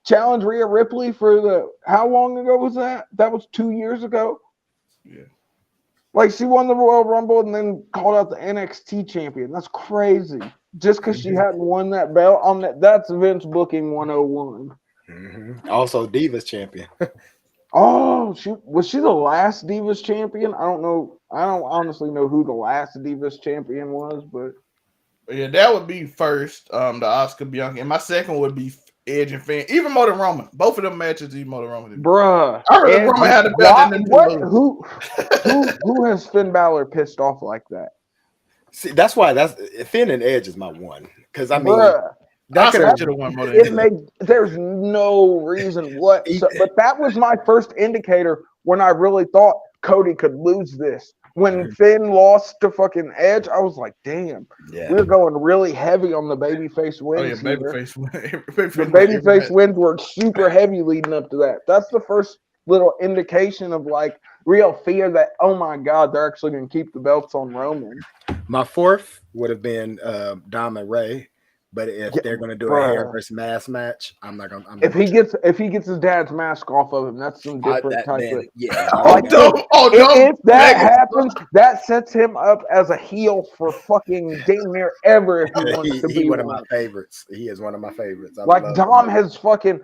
challenge Rhea Ripley for the. How long ago was that? That was 2 years ago. Yeah. Like she won the Royal Rumble and then called out the NXT champion. That's crazy. Just because she hadn't won that belt on that. That's Vince booking 101. Also, Divas champion. Oh, was she the last Divas champion? I don't know. I don't honestly know who the last Divas champion was, but yeah, that would be first. The Oscar Bianca, and my second would be Edge and Finn, even more than Roman. Both of them matches, even more than Roman. Bruh, I heard Roman had a belt. Who has Finn Balor pissed off like that? See, that's why Finn and Edge is my one. Because I mean, that could have won more than there's no reason what. But that was my first indicator when I really thought Cody could lose this. When Finn lost to fucking Edge, I was like, damn, we're going really heavy on the babyface wins. Oh, yeah, the babyface wins were super heavy leading up to that. That's the first little indication of like real fear that, oh my God, they're actually going to keep the belts on Roman. My fourth would have been Dom and Ray. But if they're gonna do a hair versus mask match, I'm not gonna. If he gets his dad's mask off of him, that's some different type of. Yeah. If that happens, that sets him up as a heel for fucking damn near ever. If he wants to be one of my favorites. He is one of my favorites. Like Dom has fucking,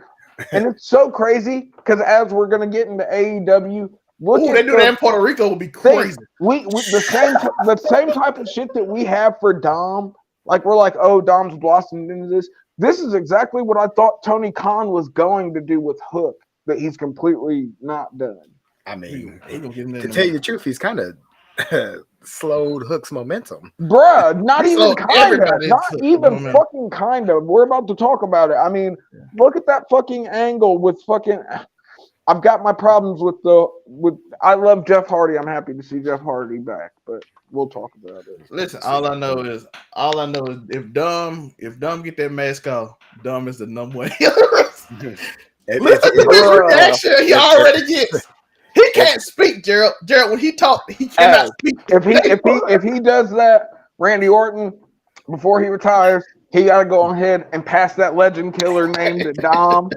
and it's so crazy because as we're gonna get into AEW. They do that in Puerto Rico would be crazy. We the same type of shit that we have for Dom. Like we're like, oh, Dom's blossomed into this. This is exactly what I thought Tony Khan was going to do with Hook, that he's completely not done. I mean, to tell you the truth, he's kind of slowed Hook's momentum. Bruh, not even fucking kind of. We're about to talk about it. I mean, look at that fucking angle with fucking. I've got my problems with. I love Jeff Hardy. I'm happy to see Jeff Hardy back, but we'll talk about it. Listen, all I know is if Dom get that mask off, Dom is the number one. Listen to this reaction he already gets. He can't speak, Gerald. Gerald, when he talks, he cannot speak. If he does that, Randy Orton, before he retires, he got to go ahead and pass that legend killer name to Dom.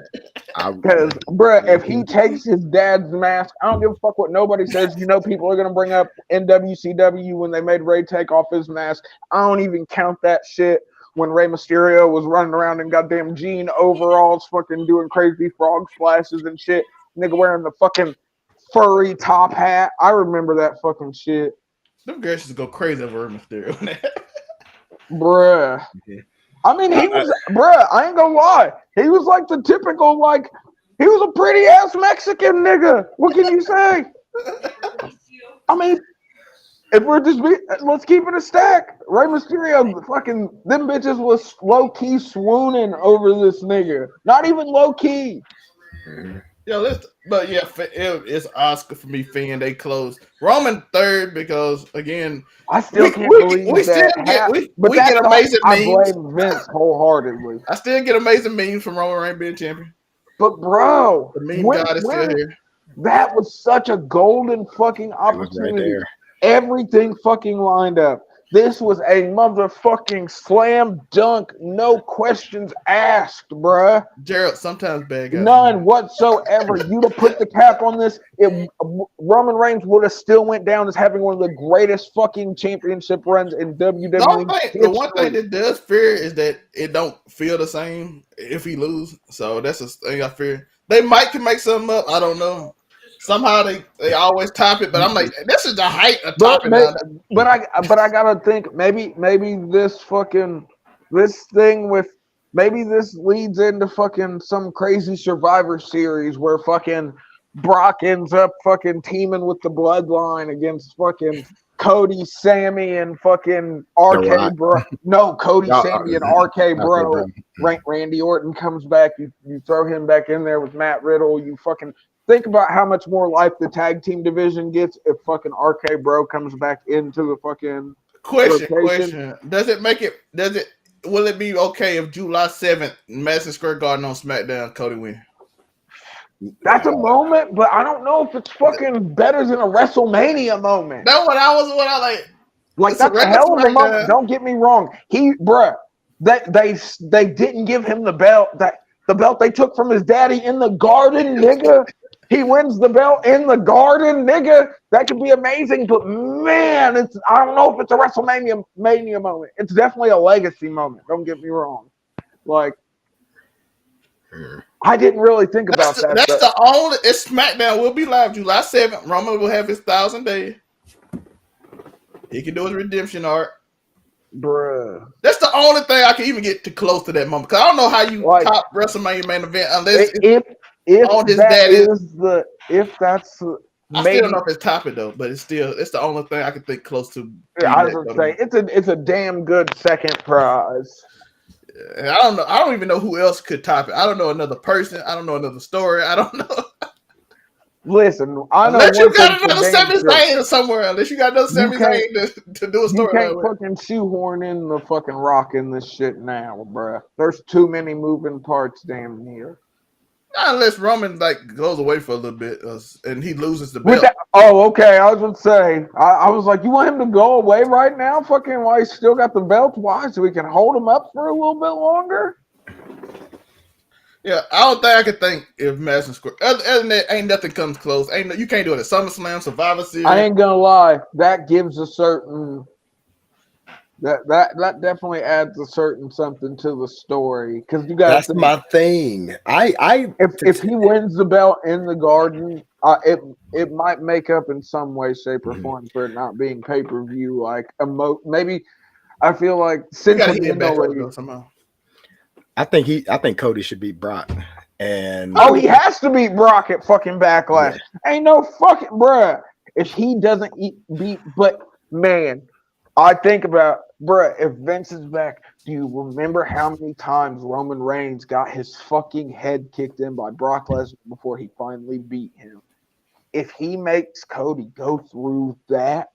Because, bruh, if he takes his dad's mask, I don't give a fuck what nobody says. You know, people are going to bring up in WCW when they made Ray take off his mask. I don't even count that shit when Rey Mysterio was running around in goddamn jean overalls, fucking doing crazy frog splashes and shit. Nigga wearing the fucking furry top hat. I remember that fucking shit. Them girls just go crazy over Rey Mysterio. Bruh. Okay. I mean, he was, bruh, I ain't gonna lie. He was like the typical, like, he was a pretty ass Mexican nigga. What can you say? I mean, if we're just, let's keep it a stack. Rey Mysterio, fucking, them bitches was low key swooning over this nigga. Not even low key. Yeah, it's Oscar for me. Finn, they closed. Roman third because again, I still can't believe we get amazing memes. I blame Vince wholeheartedly. I still get amazing memes from Roman Reigns being champion. But bro, the meme god is still here. That was such a golden fucking opportunity. Right, everything fucking lined up. This was a motherfucking slam dunk, no questions asked, bruh. Gerald, sometimes bad guys. None whatsoever. You'd have put the cap on this. Roman Reigns would have still went down as having one of the greatest fucking championship runs in WWE. The one thing that does fear is that it don't feel the same if he lose. So that's a thing I fear. They might can make something up. I don't know. Somehow they always top it, but I'm like, this is the height of topping. But I gotta think maybe this thing with maybe this leads into fucking some crazy Survivor Series where fucking Brock ends up fucking teaming with the Bloodline against fucking Cody, Sammy, and fucking RK Bro. No, Cody, Sammy, and RK Bro. Randy Orton comes back. You throw him back in there with Matt Riddle. You fucking. Think about how much more life the tag team division gets if fucking RK Bro comes back into the fucking question. Will it be okay if July 7th, Madison Square Garden on SmackDown, Cody win? That's a moment, but I don't know if it's fucking better than a WrestleMania moment. That's what I like. Like that's a hell of a moment. Don't get me wrong. They didn't give him the belt. The belt they took from his daddy in the garden, nigga. He wins the belt in the garden, nigga. That could be amazing, but man, I don't know if it's a WrestleMania moment. It's definitely a legacy moment. Don't get me wrong. Like, I didn't really think about that. That's the only. It's SmackDown will be live July 7th. Roman will have his 1,000 days. He can do his redemption arc. Bruh. That's the only thing I can even get too close to that moment. Because I don't know how you top WrestleMania main event unless I still don't know if it's topic though, but it's the only thing I can think close to. Yeah, I was gonna say it's a damn good second prize. I don't know. I don't even know who else could top it. I don't know another person. I don't know another story. I don't know. Listen, I know. Unless you got another Sami Zayn somewhere. Unless you got another Sami Zayn to do a story. You can't fucking shoehorn in the fucking Rock in this shit now, bruh. There's too many moving parts damn near. Not unless Roman like goes away for a little bit and he loses the With belt. that, oh, okay. I was gonna say, I was like, you want him to go away right now? Fucking, while he's still got the belt? Why? So we can hold him up for a little bit longer? Yeah, I don't think I could think if Madison Square. Other than that, ain't nothing comes close. You can't do it at SummerSlam, Survivor Series. I ain't gonna lie. That gives a certain that definitely adds a certain something to the story because you got. That's my thing. If he wins the belt in the Garden, it might make up in some way, shape, or form for it not being pay per view. Like maybe I feel like sentimentally somehow. I think Cody should beat Brock. And he has to beat Brock at fucking Backlash. Yeah. Ain't no fucking bruh. If he doesn't beat, but man, I think about bruh. If Vince is back, do you remember how many times Roman Reigns got his fucking head kicked in by Brock Lesnar before he finally beat him? If he makes Cody go through that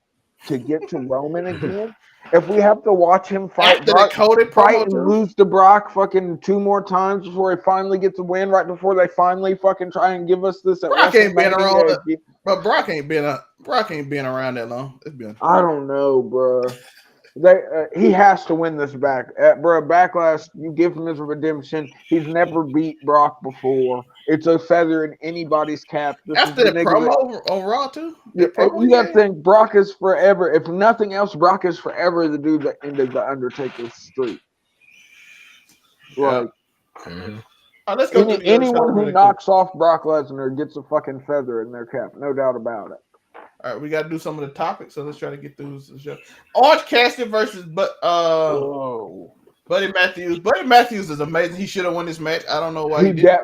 to get to Roman again. If we have to watch him fight and lose to Brock fucking 2 more times before he finally gets a win, right before they finally fucking try and give us this. Brock ain't been around, but Brock ain't been around that long. I don't know, bro. He has to win this back, bro. Backlash, you give him his redemption. He's never beat Brock before. It's a feather in anybody's cap. After the promo on Raw too. You got to think Brock is forever. If nothing else, Brock is forever the dude that ended the Undertaker's streak. Like, let's go. Anyone who knocks off Brock Lesnar gets a fucking feather in their cap, no doubt about it. All right, we got to do some of the topics, so let's try to get through the show. Orange Cassidy versus Buddy Matthews. Buddy Matthews is amazing. He should have won this match. I don't know why he did.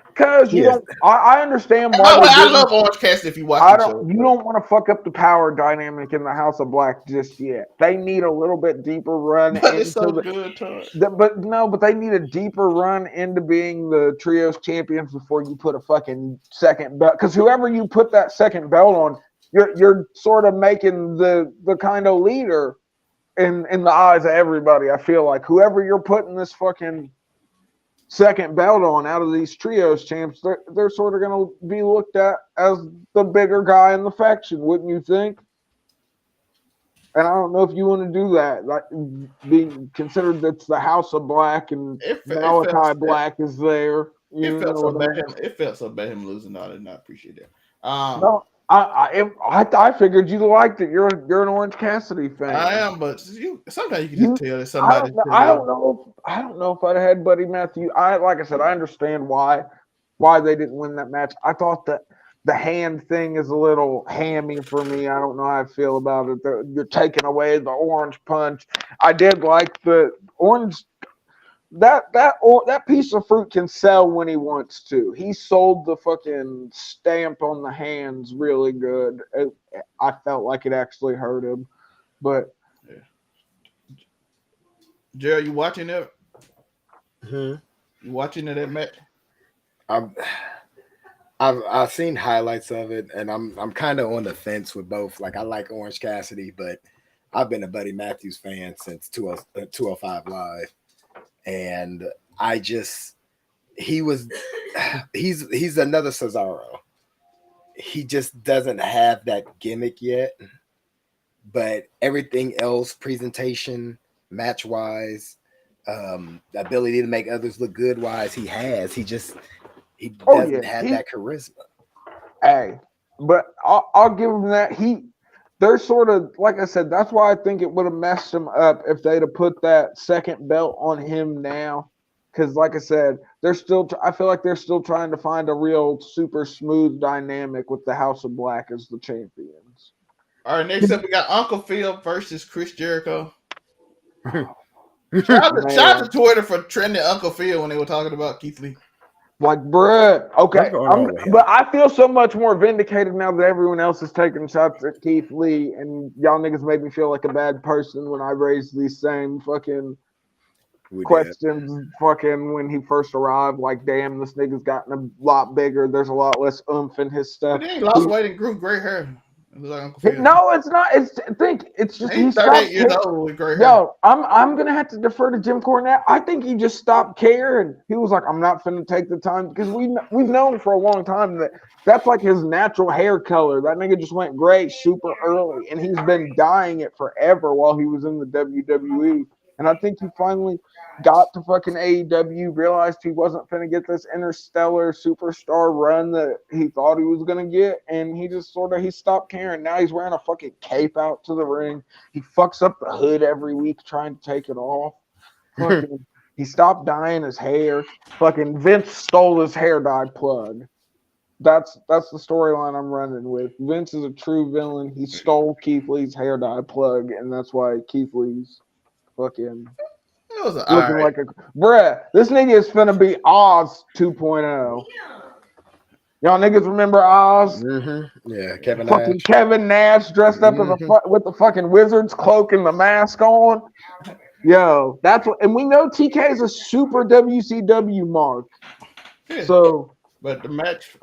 Because you don't. I understand why. I love Orange Cassidy. If you watch the show, you don't want to fuck up the power dynamic in the House of Black just yet. They need a little bit deeper run. But it's so good, but they need a deeper run into being the trios champions before you put a fucking second belt. Because whoever you put that second belt on, you're sort of making the kind of leader in the eyes of everybody. I feel like whoever you're putting this fucking second belt on out of these trios champs, they're sort of going to be looked at as the bigger guy in the faction, wouldn't you think? And I don't know if you want to do that, like being considered that's the House of Black and Malachi Black is there. It felt so bad him losing. No, I did not appreciate that. No, I figured you liked it. You're an Orange Cassidy fan. I am, but sometimes you can just tell that somebody. I don't know if I'd had Buddy Matthews. Like I said, I understand why they didn't win that match. I thought that the hand thing is a little hammy for me. I don't know how I feel about it. You're taking away the orange punch. I did like the orange. That piece of fruit can sell when he wants to. He sold the fucking stamp on the hands really good. I felt like it actually hurt him, but Gerald, you watching it? You watching that match? I've seen highlights of it, and I'm kind of on the fence with both. Like I like Orange Cassidy, but I've been a Buddy Matthews fan since 205 Live. And he's another Cesaro. He just doesn't have that gimmick yet, but everything else, presentation, match wise, the ability to make others look good wise, he doesn't have that charisma. Hey, but I'll give him that. They're sort of, like I said, that's why I think it would have messed him up if they'd have put that second belt on him now. Because, like I said, I feel like they're still trying to find a real super smooth dynamic with the House of Black as the champions. All right, next up, we got Uncle Phil versus Chris Jericho. Shout out to Twitter for trending Uncle Phil when they were talking about Keith Lee. Like, bruh, okay, but I feel so much more vindicated now that everyone else is taking shots at Keith Lee, and y'all niggas made me feel like a bad person when I raised these same fucking questions fucking when he first arrived. Like, damn, this nigga's gotten a lot bigger. There's a lot less oomph in his stuff. But he lost weight and grew gray hair. It looks like Uncle Phil. No, it's not. It's just he He's stopped 38 years caring. old with gray hair. Yo, I'm gonna have to defer to Jim Cornette. I think he just stopped caring. He was like, I'm not finna take the time because we've known for a long time that that's like his natural hair color. That nigga just went gray super early, and he's been dyeing it forever while he was in the WWE. And I think he finally got to fucking AEW, realized he wasn't finna get this interstellar superstar run that he thought he was gonna get, and he just he stopped caring. Now he's wearing a fucking cape out to the ring. He fucks up the hood every week trying to take it off. Fucking, he stopped dyeing his hair. Fucking Vince stole his hair dye plug. That's the storyline I'm running with. Vince is a true villain. He stole Keith Lee's hair dye plug, and that's why Keith Lee's fucking looking like a bruh. This nigga is finna be Oz 2.0. Y'all niggas remember Oz? Mm-hmm. Yeah, Kevin fucking Nash. Kevin Nash dressed up as with the fucking wizard's cloak and the mask on. Yo, that's what, and we know TK is a super WCW mark. Yeah. So, but the match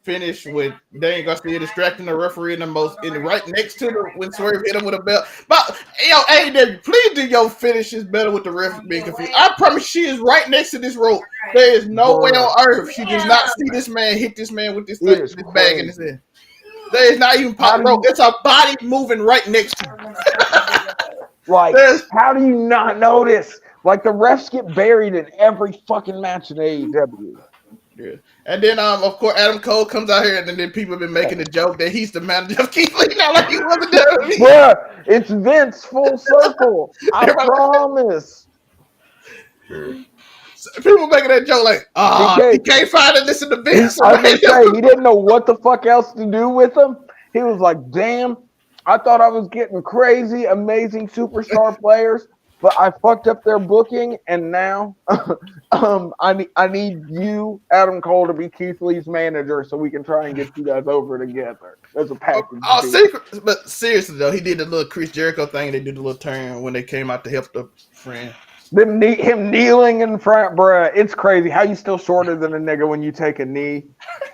finished with Daniel Garcia distracting the referee right next to the when Swerve hit him with a belt. But yo, AEW, please do your finishes better with the ref being confused. I promise she is right next to this rope. There is no way on earth she does not see this man hit this man with this bag in his head. There is not even pop rope. It's a body moving right next to him. Like, how do you not notice? Like, the refs get buried in every fucking match in AEW. Yeah. And then, of course, Adam Cole comes out here, and then people have been making the joke that he's the manager of Keith Lee. Not like he wasn't there. Bruh, it's Vince full circle. I promise. People making that joke like, he can't find it. Listen to Vince. I was going to say, he didn't know what the fuck else to do with him. He was like, damn, I thought I was getting crazy, amazing superstar players, but I fucked up their booking, and now I need you, Adam Cole, to be Keith Lee's manager so we can try and get you guys over together. There's a package. But seriously, though, he did the little Chris Jericho thing. They did the little turn when they came out to help the friend. Him kneeling in front, bruh. It's crazy. How you still shorter than a nigga when you take a knee?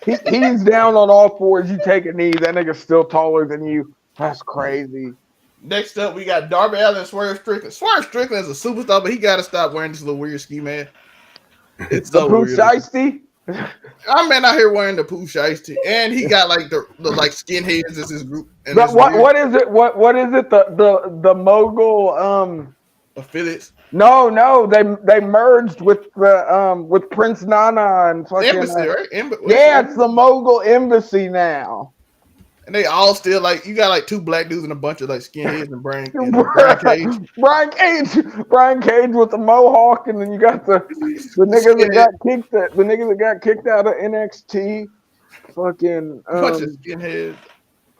He's down on all fours. You take a knee. That nigga's still taller than you. That's crazy. Next up, we got Darby Allin and Swerve Strickland. Swerve Strickland is a superstar, but he got to stop wearing this little weird ski mask. It's so weird. Shiesty? I'm out here wearing the Pooh Shiesty, and he got like the like skinheads as his group. And what is it? What is it? The mogul affiliates? No, they merged with the with Prince Nana and fucking Embassy, right? It's the mogul embassy now. And they all still like you got like two black dudes and a bunch of like skinheads and Brian Cage. Brian Cage with the mohawk, and then you got the niggas that got kicked out of NXT. Fucking bunch of skinheads.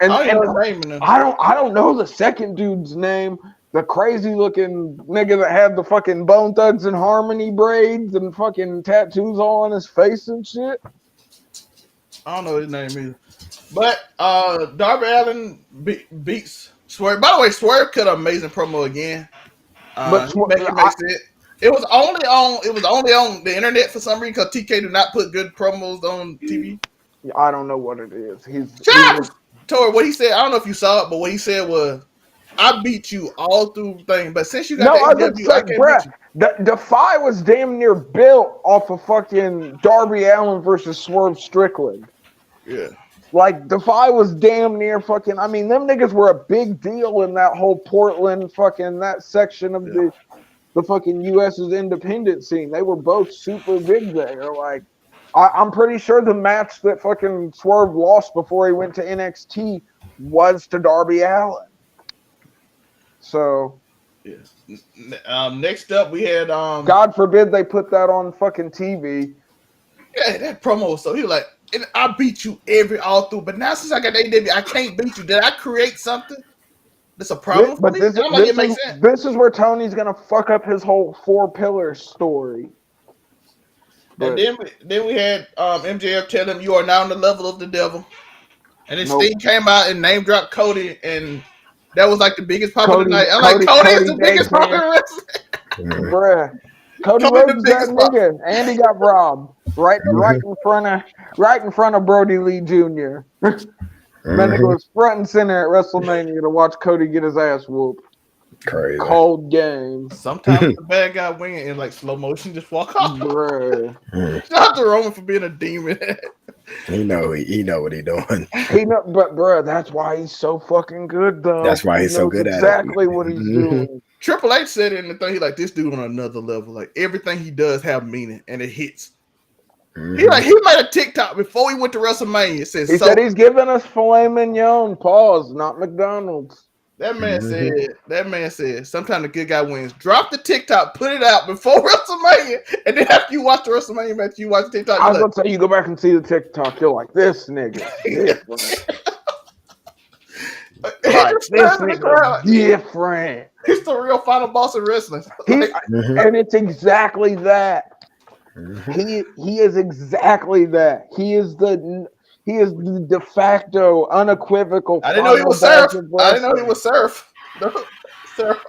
And I don't know the second dude's name. The crazy looking nigga that had the fucking Bone Thugs and Harmony braids and fucking tattoos all on his face and shit. I don't know his name either. But Darby Allin beats Swerve. By the way, Swerve cut an amazing promo again. It was only on the internet for some reason because TK do not put good promos on TV. I don't know what it is. Tori, what he said, I don't know if you saw it, but what he said was, I beat you all through things, but since you got the AEW, I can't beat you. Defy was damn near built off of fucking Darby Allin versus Swerve Strickland. Yeah. Like, Defy was damn near fucking, I mean, them niggas were a big deal in that whole Portland fucking, that section of the fucking U.S.'s independent scene. They were both super big there. Like, I'm pretty sure the match that fucking Swerve lost before he went to NXT was to Darby Allin. So, yes. Next up, we had God forbid they put that on fucking TV. Yeah, that promo was so he was like, I beat you all through, but now since I got AEW, I can't beat you. Did I create something that's a problem? But this is where Tony's gonna fuck up his whole 4 pillars story. And then we had MJF tell him you are now on the level of the devil, and then Sting came out and name dropped Cody, and that was like the biggest pop of the night. I'm like, Cody is the biggest pop in wrestling. Bruh. Cody Rhodes that nigga, and he got robbed right in front of Brody Lee Jr. Man, nigga was front and center at WrestleMania to watch Cody get his ass whooped. Crazy. Cold game. Sometimes the bad guy win in like slow motion, just walk off. Bruh. Shout out to Roman for being a demon. He know what he doing. But bruh, that's why he's so fucking good though. That's why he's so good at it. Exactly what he's doing. Triple H said it in the thing. He like this dude on another level. Like everything he does have meaning and it hits. He made a TikTok before he went to WrestleMania. It says He said he's giving us filet mignon. Pause, not McDonald's. That man said, sometimes the good guy wins. Drop the TikTok, put it out before WrestleMania, and then after you watch the WrestleMania match, you watch the TikTok. I was gonna say, you go back and see the TikTok, you're like, this nigga different. This nigga different. He's the real final boss of wrestling. And it's exactly that. He is exactly that. He is the de facto, unequivocal. I didn't know he was Surf. I didn't know he was Surf. Surf.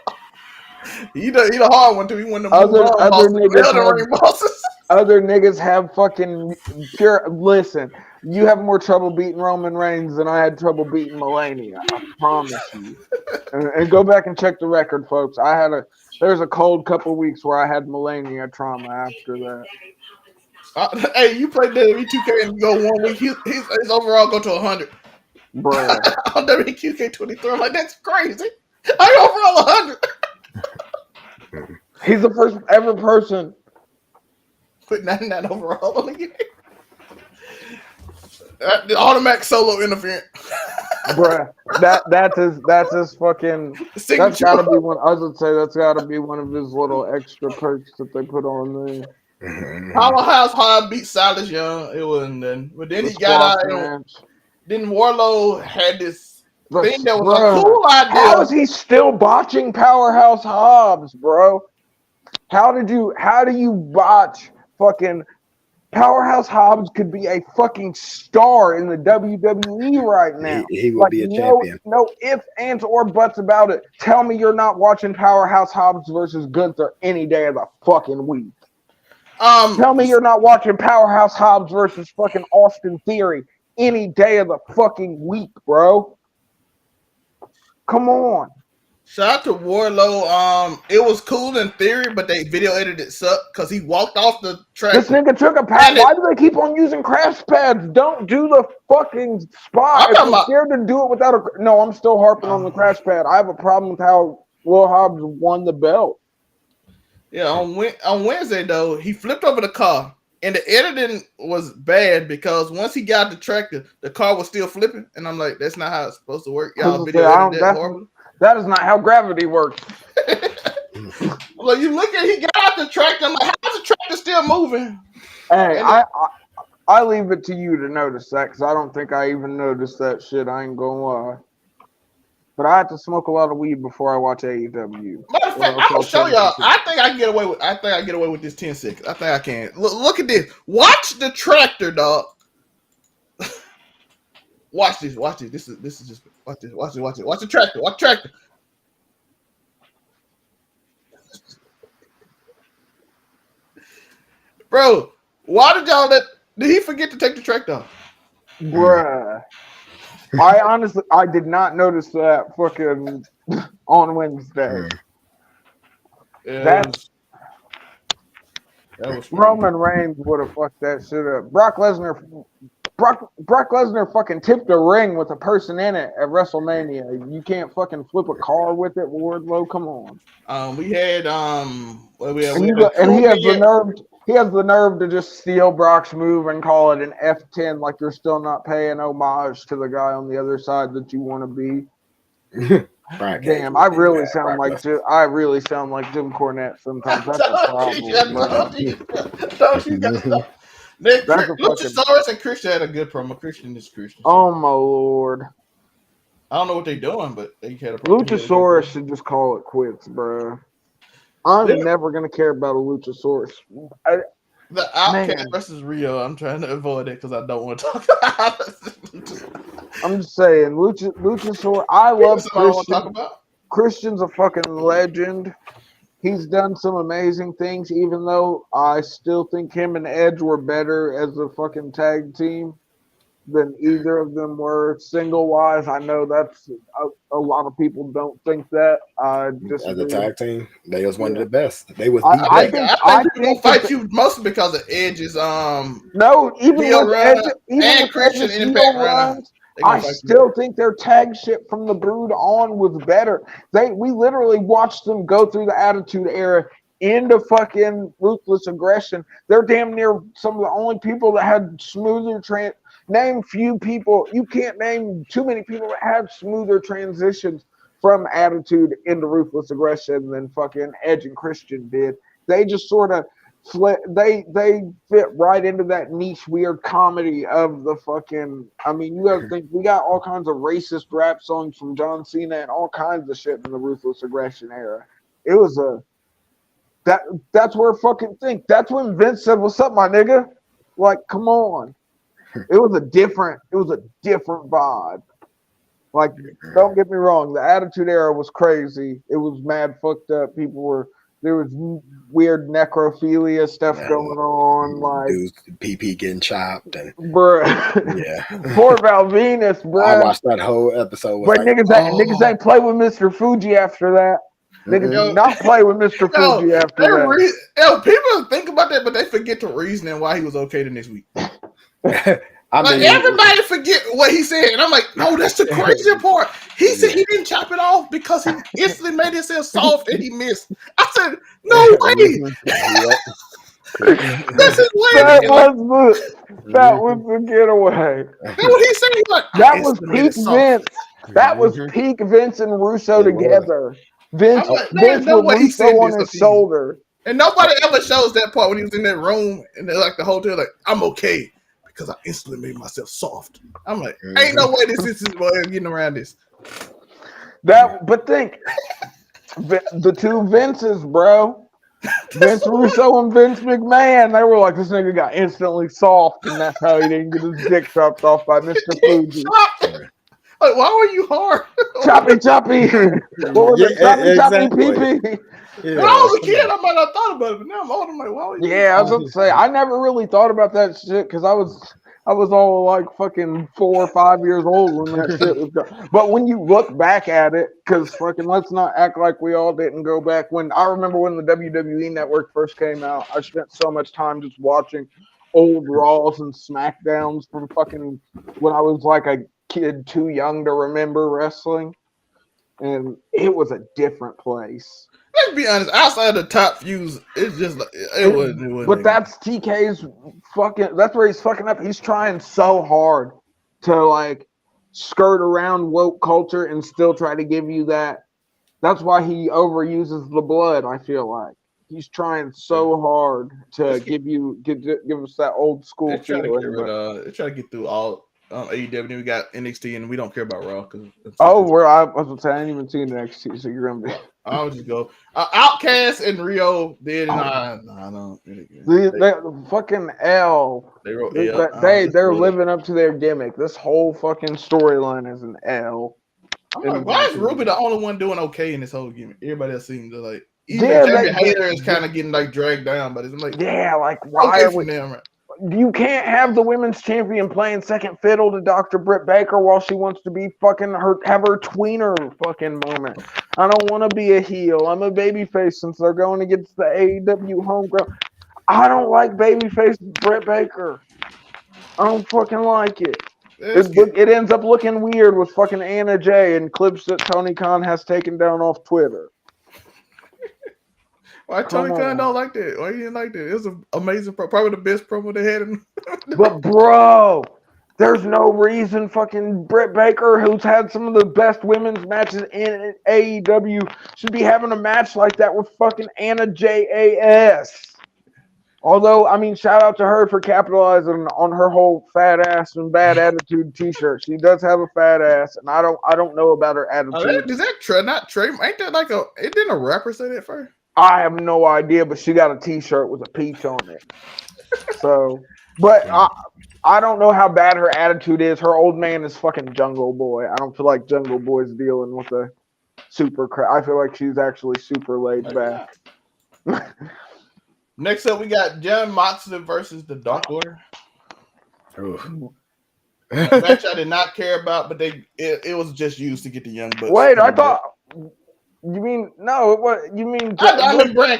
He the hard one too. He won the other niggas. Other niggas have fucking pure. Listen, you have more trouble beating Roman Reigns than I had trouble beating Melania. I promise you. And go back and check the record, folks. There's a cold couple weeks where I had Melania trauma after that. Hey, you play WWE 2K and you go 1 week, his overall go to 100. Bruh. On WWE 2K23, I'm like, that's crazy. I overall 100. He's the first ever person put 99 overall on the game. The automatic solo interference. Bruh, that's his fucking signature. That's gotta be one. I was gonna say that's gotta be one of his little extra perks that they put on there. Powerhouse Hobbs beat Silas Young. It wasn't then, but then he got out. Then Warlow had this thing that was a cool idea. How is he still botching Powerhouse Hobbs, bro? How do you botch fucking Powerhouse Hobbs? Could be a fucking star in the WWE right now. He will be a champion. No ifs, ands, or buts about it. Tell me you're not watching Powerhouse Hobbs versus Gunther any day of the fucking week. Tell me you're not watching Powerhouse Hobbs versus fucking Austin Theory any day of the fucking week, bro. Come on. Shout out to Warlow. It was cool in theory, but they video edited sucked because he walked off the track. This nigga took a pad. Why do they keep on using crash pads? Don't do the fucking spot. If you're scared to do it without a... No, I'm still harping on the crash pad. I have a problem with how Will Hobbs won the belt. Yeah, on Wednesday, though, he flipped over the car, and the editing was bad because once he got the tractor, the car was still flipping, and I'm like, that's not how it's supposed to work. Y'all video edited that horrible. That is not how gravity works. Like, you look at he got out the tractor, I'm like, how's the tractor still moving? Hey, I leave it to you to notice that because I don't think I even noticed that shit. I ain't gonna lie. But I have to smoke a lot of weed before I watch AEW. Matter of fact, I'll show y'all. I think I can get away with this 10 seconds. I think I can. Look at this. Watch the tractor, dog. Watch this. This is just watch this. Watch the tractor. Watch the tractor. Bro, why did he forget to take the tractor off? Bruh. I did not notice that fucking on Wednesday. Yeah, that was Roman Reigns would have fucked that shit up. Brock Lesnar fucking tipped a ring with a person in it at WrestleMania. You can't fucking flip a car with it, Wardlow. Come on. We had He has the nerve to just steal Brock's move and call it an F10 like you're still not paying homage to the guy on the other side that you want to be. Damn, I really sound like Jim Cornette sometimes. That's a problem. Don't you guys know? Luchasaurus and Christian had a good promo. Christian. Oh my lord. I don't know what they're doing, but they had a promo. Luchasaurus should just call it quits, bro. I'm never gonna care about a Luchasaurus. The Outcast versus Rio. I'm trying to avoid it because I don't want to talk about it. I'm just saying, Luchasaurus. I love Christian. Christian's a fucking legend. He's done some amazing things, even though I still think him and Edge were better as a fucking tag team. than either of them were single wise. I know that's a lot of people don't think that. I As a disagree. tag team, they was one of Yeah. the best. They was I- the I best. think- I think people think gonna fight that you mostly because of Edge's No, even heel with run and Christian Edge's Impact heel run. runs, They gonna I fight you. still think their tag shit from the Brood on was better. We literally watched them go through the Attitude Era into fucking Ruthless Aggression. They're damn near some of the only people that had smoother name few people. You can't name too many people that had smoother transitions from Attitude into Ruthless Aggression than fucking Edge and Christian did. They just sort of they fit right into that niche weird comedy of the fucking. I mean, you gotta think we got all kinds of racist rap songs from John Cena and all kinds of shit in the Ruthless Aggression era. It was that's where fucking think. That's when Vince said, "What's up, my nigga?" Like, come on. It was a different vibe. Like, don't get me wrong, the Attitude Era was crazy. It was mad fucked up. There was weird necrophilia stuff going on. Like, Dudes, PP getting chopped, and bruh, yeah, poor Val Venus, I bruh. watched that whole episode. Was But like, niggas ain't play with Mr. Fuji after that. Niggas Yo, do not play with Mr. Fuji after that. People think about that, but they forget the reasoning why he was okay the next week. I Like, mean, everybody forget what he said, and I'm like, no, that's the crazy part. He said he didn't chop it off because he instantly made himself soft and he missed. I said, no way. That's his way. That was the getaway. That's what he said. He's like, That was peak Vince. That was peak Vince and Russo together. Vince I'm like, there's with no way he Russo said on this his to you. shoulder. And nobody ever shows that part when he was in that room and they're like the hotel, like, I'm okay because I instantly made myself soft. I'm like, ain't no way this is his way of getting around this. But think, the two Vinces, bro. Vince Russo and Vince McMahon, they were like, this nigga got instantly soft, and that's how he didn't get his dick chopped off by Mr. Fuji. Like, why were you hard? Choppy. What was it? Choppy pee. When I was a kid, I might not have thought about it, but now I'm old. I'm like, why would you? Yeah, I was gonna say I never really thought about that shit because I was all like fucking 4 or 5 years old when that shit was done. But when you look back at it, because fucking let's not act like we all didn't go back. When I remember when the WWE Network first came out, I spent so much time just watching old Raws and SmackDowns from fucking when I was like a kid too young to remember wrestling, and it was a different place. Let's be honest. Outside the top views, it's just like it wasn't. But that's TK's fucking. That's where he's fucking up. He's trying so hard to like skirt around woke culture and still try to give you that. That's why he overuses the blood. I feel like he's trying so hard to give us that old school They're trying feeling. they're trying to get through all AEW. We got NXT, and we don't care about Raw because. I was gonna say I ain't even seen the NXT, so you're gonna be. I'll just go. Outcast and Rio did, and I don't really care. They fucking L. They wrote They're living up to their gimmick. This whole fucking storyline is an L. I'm like, why is Ruby the only one doing okay in this whole gimmick? Everybody else seems to like. Even Jamie Hayter is kind of getting like dragged down, but it's like why are we? You can't have the women's champion playing second fiddle to Dr. Britt Baker while she wants to be fucking have her tweener fucking moment. I don't want to be a heel. I'm a babyface since they're going against the AEW homegrown. I don't like babyface Britt Baker. I don't fucking like it. It ends up looking weird with fucking Anna Jay and clips that Tony Khan has taken down off Twitter. Why Tony Khan don't like that? Why you didn't like that? It was an amazing, probably the best promo they had. But bro, there's no reason fucking Britt Baker, who's had some of the best women's matches in AEW, should be having a match like that with fucking Anna JAS. Although, I mean, shout out to her for capitalizing on her whole fat ass and bad attitude T-shirt. She does have a fat ass, and I don't know about her attitude. Is that not Trey? Ain't that like it didn't a rapper say that first? I have no idea, but she got a T-shirt with a peach on it. So, but I don't know how bad her attitude is. Her old man is fucking Jungle Boy. I don't feel like Jungle Boy's dealing with a super crowd. I feel like she's actually super laid back. Next up, we got John Moxley versus the Dark Order. A match I did not care about, but it was just used to get the Young Bucks. Wait, I thought you mean no? What you mean? I mean Brandon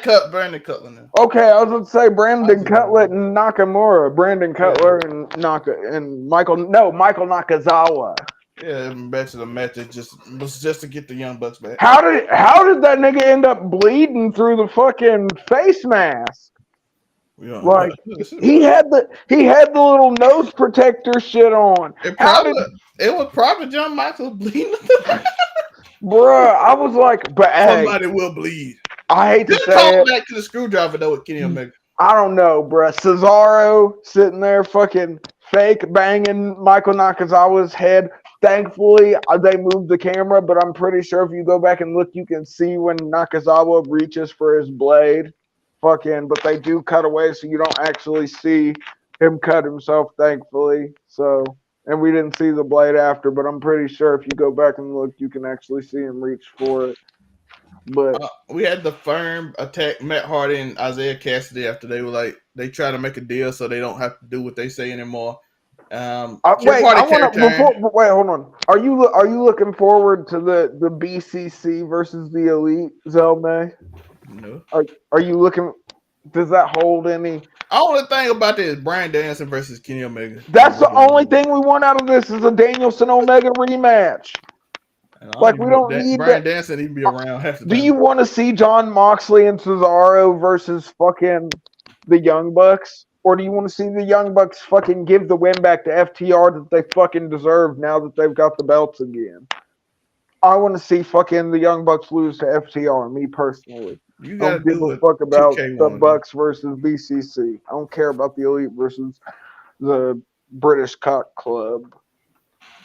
Cutler now. Okay, I was going to say Brandon Cutler and Nakamura. Brandon Cutler and Michael Nakazawa. Yeah, that's a match that was just to get the Young Bucks back. How did that nigga end up bleeding through the fucking face mask? Yeah, like he had the little nose protector shit on. It was probably John Michaels bleeding. Bruh, I was like, but somebody will bleed. I hate to say it. Back to the screwdriver though with Kenny Omega. I don't know, bruh. Cesaro sitting there fucking fake banging Michael Nakazawa's head. Thankfully, they moved the camera, but I'm pretty sure if you go back and look, you can see when Nakazawa reaches for his blade. But they do cut away, so you don't actually see him cut himself, thankfully. So, and we didn't see the blade after, but I'm pretty sure if you go back and look, you can actually see him reach for it. But we had the firm attack Matt Hardy and Isaiah Cassidy after they try to make a deal so they don't have to do what they say anymore. Wait, hold on. Are you looking forward to the BCC versus the Elite, Zelme? No. Are you looking? Does that hold any? The only thing about this is Bryan Danielson versus Kenny Omega. That's the only thing we want out of this is a Danielson Omega rematch. Like we don't need Bryan Danielson need to be around half the time. Do you want to see John Moxley and Cesaro versus fucking the Young Bucks? Or do you want to see the Young Bucks fucking give the win back to FTR that they fucking deserve now that they've got the belts again? I want to see fucking the Young Bucks lose to FTR, me personally. You gotta don't give a fuck about the Bucks versus BCC. I don't care about the Elite versus the British Cock Club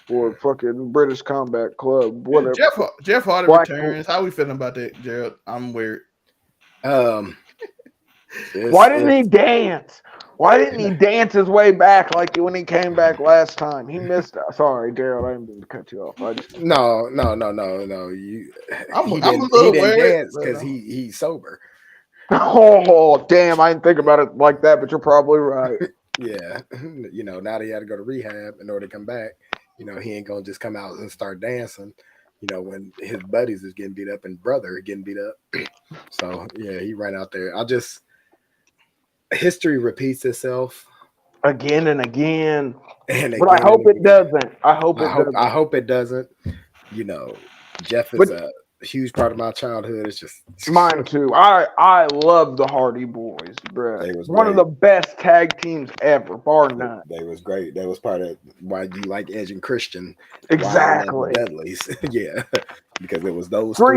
or fucking British Combat Club. Whatever. Jeff Hardy returns. How we feeling about that, Gerald? I'm weird. Why didn't he dance? Why didn't he dance his way back like when he came back last time? He missed. Sorry, Gerald. I didn't mean to cut you off. No. He didn't dance because he's sober. Oh damn! I didn't think about it like that, but you're probably right. Yeah, now that he had to go to rehab in order to come back. He ain't gonna just come out and start dancing. When his buddies is getting beat up and brother getting beat up. So yeah, he ran out there. History repeats itself again and again. But I hope it doesn't. I hope it doesn't. Jeff is a huge part of my childhood. It's just mine too. I love the Hardy Boys, bro. They was one of the best tag teams ever, bar none. They was great. That was part of why you like Edge and Christian. Exactly. Dudleys. Yeah. Because it was those three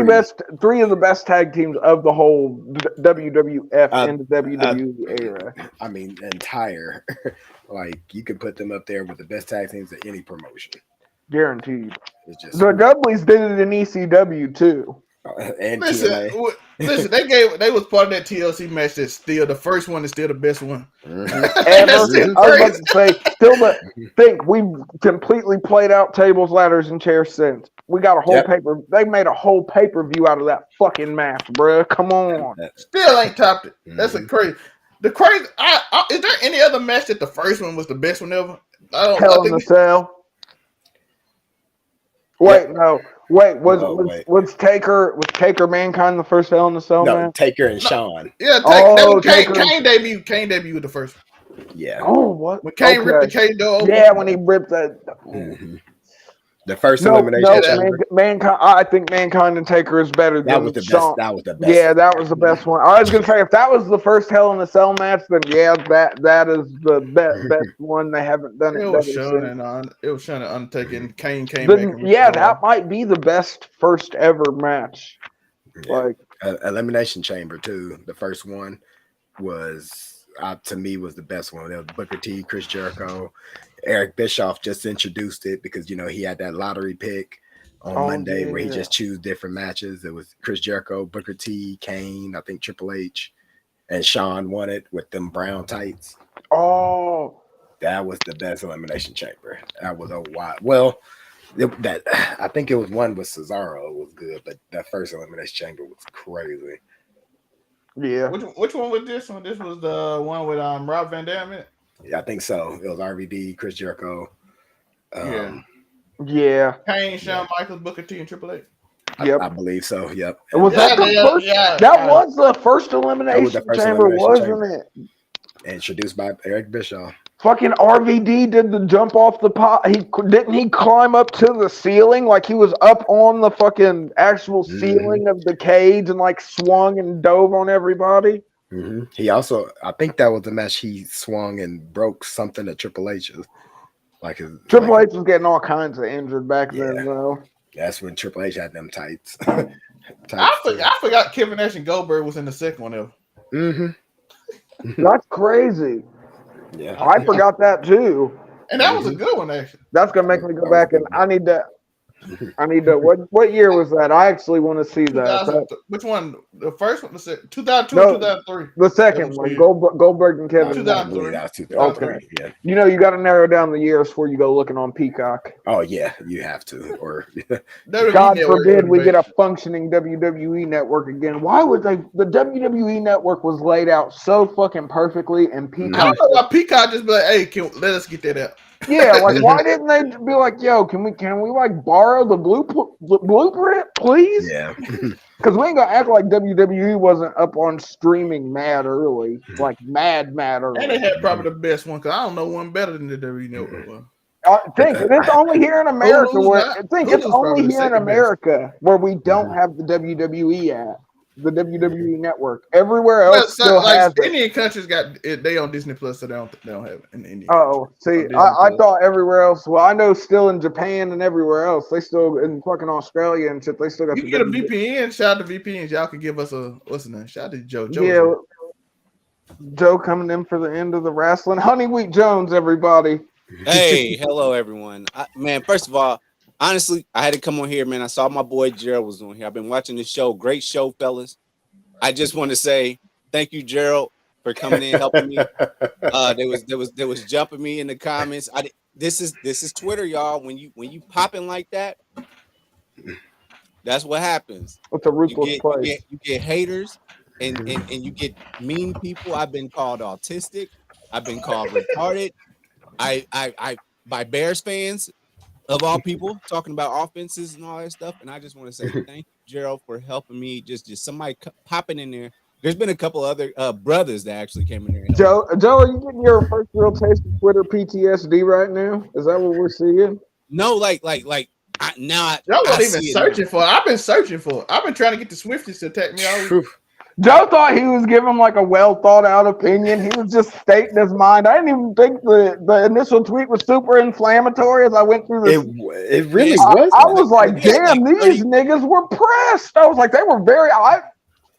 of the best tag teams of the whole WWF and the WWE era. I mean, entire. Like you could put them up there with the best tag teams of any promotion. Guaranteed. The Dudleys did it in ECW too. And listen, they was part of that TLC match that's still the first one is still the best one. I was about to say, we've completely played out tables, ladders, and chairs since. We got a whole paper. They made a whole pay-per-view out of that fucking match, bro. Come on. Still ain't topped it. That's a crazy. The crazy. Is there any other match that the first one was the best one ever? Hell in a Cell. Wait, no. Wait, was Taker Mankind the first Hell in a Cell match? Taker and Shawn. Yeah, Kane debuted. Kane debuted the first one. Yeah. Oh, what? When Kane ripped the Kane door. Yeah, when he ripped that. Mm-hmm. The first elimination. Mankind. I think Mankind and Taker is better than that was the Shawn. best. That was the best. Yeah, that was the best one. I was gonna say if that was the first Hell in a Cell match, then yeah, that is the best one. They haven't done it. It was shown an Undertaker and Kane came back. Yeah, that might be the best first ever match. Yeah. Like Elimination Chamber too. The first one was to me was the best one. It was Booker T, Chris Jericho. Eric Bischoff just introduced it because he had that lottery pick on Monday where he just chose different matches. It was Chris Jericho, Booker T, Kane, I think Triple H, and Shawn won it with them brown tights. Oh, that was the best Elimination Chamber. That was a wild. Well, I think it was one with Cesaro was good, but that first Elimination Chamber was crazy. Yeah. Which one was this one? This was the one with Rob Van Dam in it? Yeah, I think so. It was RVD, Chris Jericho, Yeah. Kane, Shawn Michaels, Booker T, and Triple H. Yep. I believe so. Yep. Was that the first? That was the first elimination chamber, wasn't it? Introduced by Eric Bischoff. Fucking RVD did the jump off the pot. He climb up to the ceiling, like he was up on the fucking actual ceiling of the cage and like swung and dove on everybody. Mm-hmm. He also, I think that was the match he swung and broke something at Triple H's. Triple H was getting all kinds of injured back then, though. That's when Triple H had them tights. I forgot Kevin Nash and Goldberg was in the second one though. Mm-hmm. That's crazy. Yeah, I forgot that too. And that was a good one, actually. That's gonna make me go back and I need to. What year was that? I actually want to see that. Which one? The first one? 2002 no, 2003? The second one. Goldberg and Kevin. 2003. Okay. Yeah. You got to narrow down the years before you go looking on Peacock. Oh, yeah. You have to. Or God forbid we get a functioning WWE network again. Why would they? The WWE network was laid out so fucking perfully, and Peacock. I don't know why Peacock just be like, hey, let us get that out. Yeah, like why didn't they be like, yo, can we like borrow the blueprint, please? Yeah. Because we ain't gonna act like WWE wasn't up on streaming mad early, like mad early. And they had probably the best one, because I don't know one better than the WWE network one. I think it's only here in America it's only here in America where we don't have the WWE at. The WWE network. Everywhere else still has it. Indian countries got it. They on Disney Plus, so they don't have it in India. Oh, see, I thought everywhere else. Well, I know still in Japan and everywhere else. They still in fucking Australia and shit. They still got. You can get a VPN. Shout out to VPNs. Y'all can give us a what's the name? Shout out to Joe. Joe coming in for the end of the wrestling. Honey Wheat Jones, everybody. Hey, hello everyone. Man, first of all, honestly, I had to come on here, man. I saw my boy Gerald was on here. I've been watching the show. Great show, fellas. I just want to say thank you, Gerald, for coming in, helping me. There was jumping me in the comments. This is Twitter, y'all. When you popping like that, that's what happens. What's a ruthless place? You get haters and you get mean people. I've been called autistic. I've been called retarded. I by Bears fans. Of all people, talking about offenses and all that stuff. And I just want to say thank you, Gerald, for helping me. Just somebody popping in there. There's been a couple other brothers that actually came in there. Joe, are you getting your first real taste of Twitter PTSD right now? Is that what we're seeing? No, like y'all wasn't even searching for it. I've been searching for it. I've been trying to get the Swifties to attack me all week. Joe thought he was giving like a well thought out opinion. He was just stating his mind. I didn't even think the initial tweet was super inflammatory as I went through this. It really was. I was like, damn, these niggas were pressed. I was like, they were very. I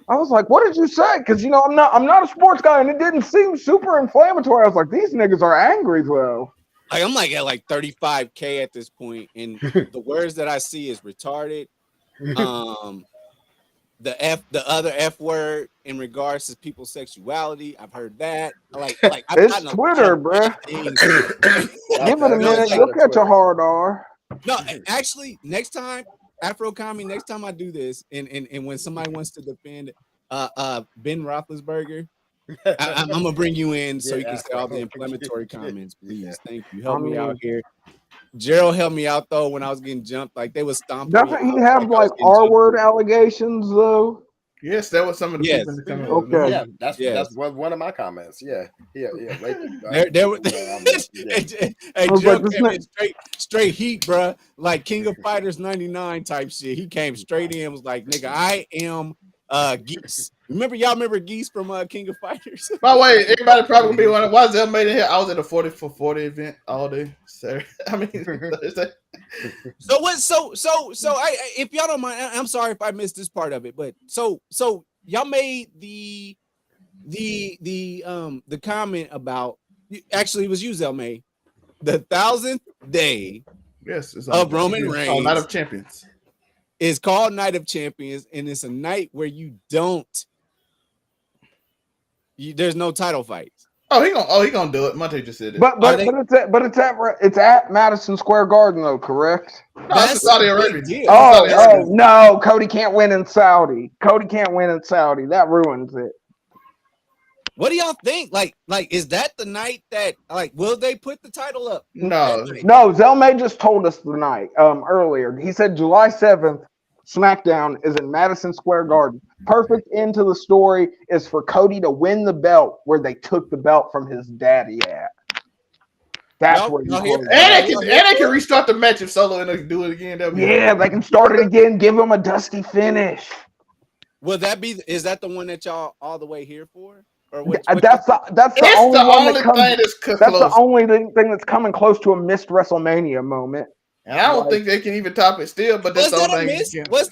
was like, what did you say? Because I'm not a sports guy, and it didn't seem super inflammatory. I was like, these niggas are angry though. Like I'm like at like 35K at this point, and the words that I see is retarded. The other F word in regards to people's sexuality. I've heard that. Like it's Twitter, bro. Give it a minute. You'll catch a hard R. No, actually, next time, Afro Comedy, next time I do this, and when somebody wants to defend Ben Roethlisberger, I'm gonna bring you in so you can say all the inflammatory comments, please. Thank you. Help me out here. Gerald helped me out though when I was getting jumped. Like they was stomping. Doesn't he have like R-word allegations though? Yes, that was some of the people in the comments. Okay. Yeah, that's one of my comments. Yeah. Hey, Gerald came in straight heat, bro. Like King of Fighters 99 type shit. He came straight in, was like, nigga, I am Geese. Remember Geese from King of Fighters? By the way, everybody probably gonna be wondering why Zell made it here. I was at a 40 for 40 event all day. So I mean, so what? So I if y'all don't mind, I'm sorry if I missed this part of it, but so y'all made the comment about actually it was you, Zell made the 1,000th day. Yes, it's of Roman Reigns. Night of Champions. It's called Night of Champions, and it's a night where there's no title fights. He gonna do it. Monte just said it. But it's at Madison Square Garden though, correct? No, that's Saudi Arabia. No, Cody can't win in Saudi. That ruins it. What do y'all think? Like, is that the night that will they put the title up? No. No, Zelmay just told us tonight, earlier. He said July 7th, SmackDown is in Madison Square Garden. Perfect end to the story is for Cody to win the belt where they took the belt from his daddy at. That's what y'all he hear- told And us. they can restart the match if Solo and they can do it again. Yeah, they can start it again, give him a dusty finish. Will that be? Is that the one that y'all all the way here for? Or That's the It's only the one only that comes. thing that's That's close. the only thing that's coming close to a missed WrestleMania moment. And I don't think they can even top it still. But that's was the that a only miss? thing. Was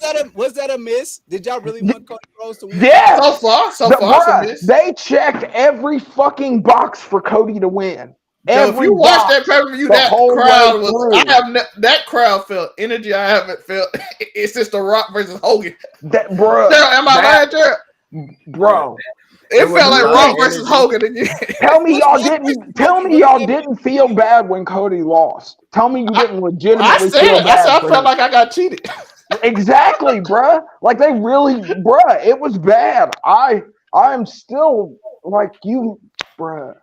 that a miss? Did y'all really want Cody Rhodes to win? Yeah. So far, it's a miss. They checked every fucking box for Cody to win. Joe, if you watch that pay-per-view, that crowd was that crowd felt energy I haven't felt. It's just The Rock versus Hogan. That bro. Am I lying, Jared? Bro. It felt like Rock versus Hogan again. Tell me y'all didn't feel bad when Cody lost. Tell me you didn't legitimately feel bad. I felt like I got cheated. Exactly, bruh. Like they really, bruh, it was bad. I'm still like you, bruh.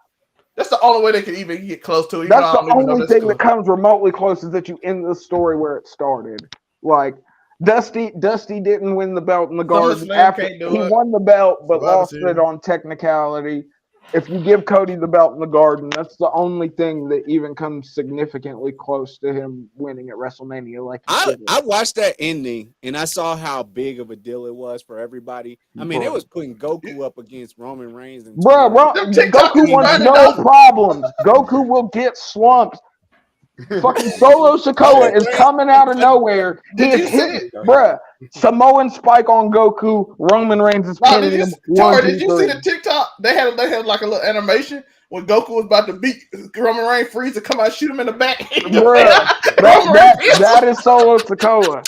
That's the only way they could even get close to it. That's the only thing that comes remotely close is that you end the story where it started. Like Dusty didn't win the belt in the Garden after he won the belt, but lost it on technicality. If you give Cody the belt in the Garden, that's the only thing that even comes significantly close to him winning at WrestleMania. Like I watched that ending and I saw how big of a deal it was for everybody. I mean, it was putting Goku up against Roman Reigns and Goku wants no problems. Goku will get slumped. Fucking Solo Sikoa is coming out of nowhere. He is hit, bruh. Samoan spike on Goku. Roman Reigns is pinning him. Did you see the TikTok? They had like a little animation when Goku was about to beat Roman Reigns, freeze to come out, shoot him in the back. Bruh, that is Solo Sikoa.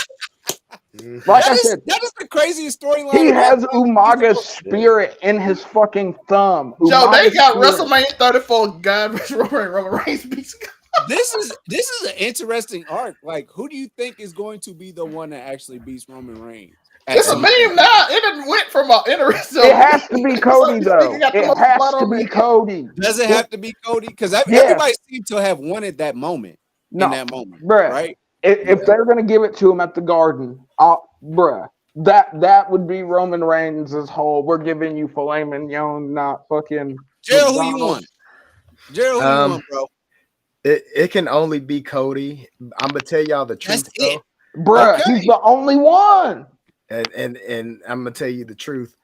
Like I said, that is the craziest storyline. He has Umaga's spirit in his fucking thumb. Joe, they got WrestleMania 34. God, Roman Reigns beats. This is an interesting arc. Like, who do you think is going to be the one that actually beats Roman Reigns? It's a meme now. It didn't went from interesting. It has to be Cody though. It has to be Cody. Does it have to be Cody? Because everybody seemed to have wanted that moment. In that moment, bruh, right? If they're gonna give it to him at the Garden, bruh, that would be Roman Reigns' whole. We're giving you filet mignon, not fucking. Gerald, who you want? Gerald, who you want, bro? It can only be Cody. I'm gonna tell y'all the truth, though. Bruh, he's the only one. And I'm gonna tell you the truth.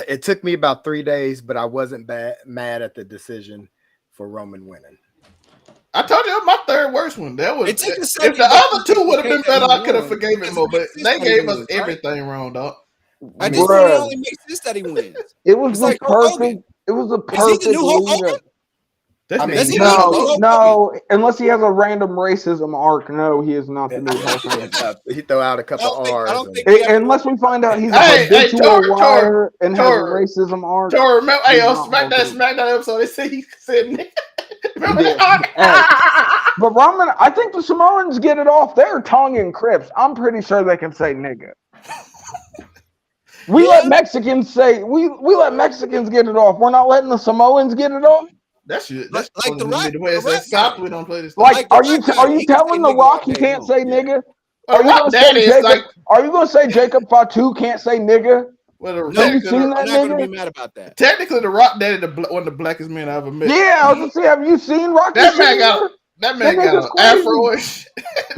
It took me about 3 days, but I wasn't mad at the decision for Roman winning. I told you it was my third worst one. That was if the other two would have been better, I could have forgave it more. But they gave us everything wrong, dog. I just think it only makes sense that he wins. It was the perfect. It was a perfect leader. I mean, no, unless he has a random racism arc. No, he is not the new Hulk Hogan. He throw out a couple R's. Unless we find out he's a habitual liar and has a racism arc. Remember, SmackDown episode, they said he said nigga. But Roman, I think the Samoans get it off. They're tongue and Crips. I'm pretty sure they can say nigga. We let Mexicans say we let Mexicans get it off. We're not letting the Samoans get it off. That's like the Rock. South, we don't play this. Like, are you telling The Rock he can't say nigga? Are you gonna say Jacob Fatu can't say nigga? Well, have you seen that I'm not gonna be mad about that. Technically, The Rock Daddy, one of the blackest men I ever met. Yeah, I was gonna say, have you seen Rocky? That man got an afro.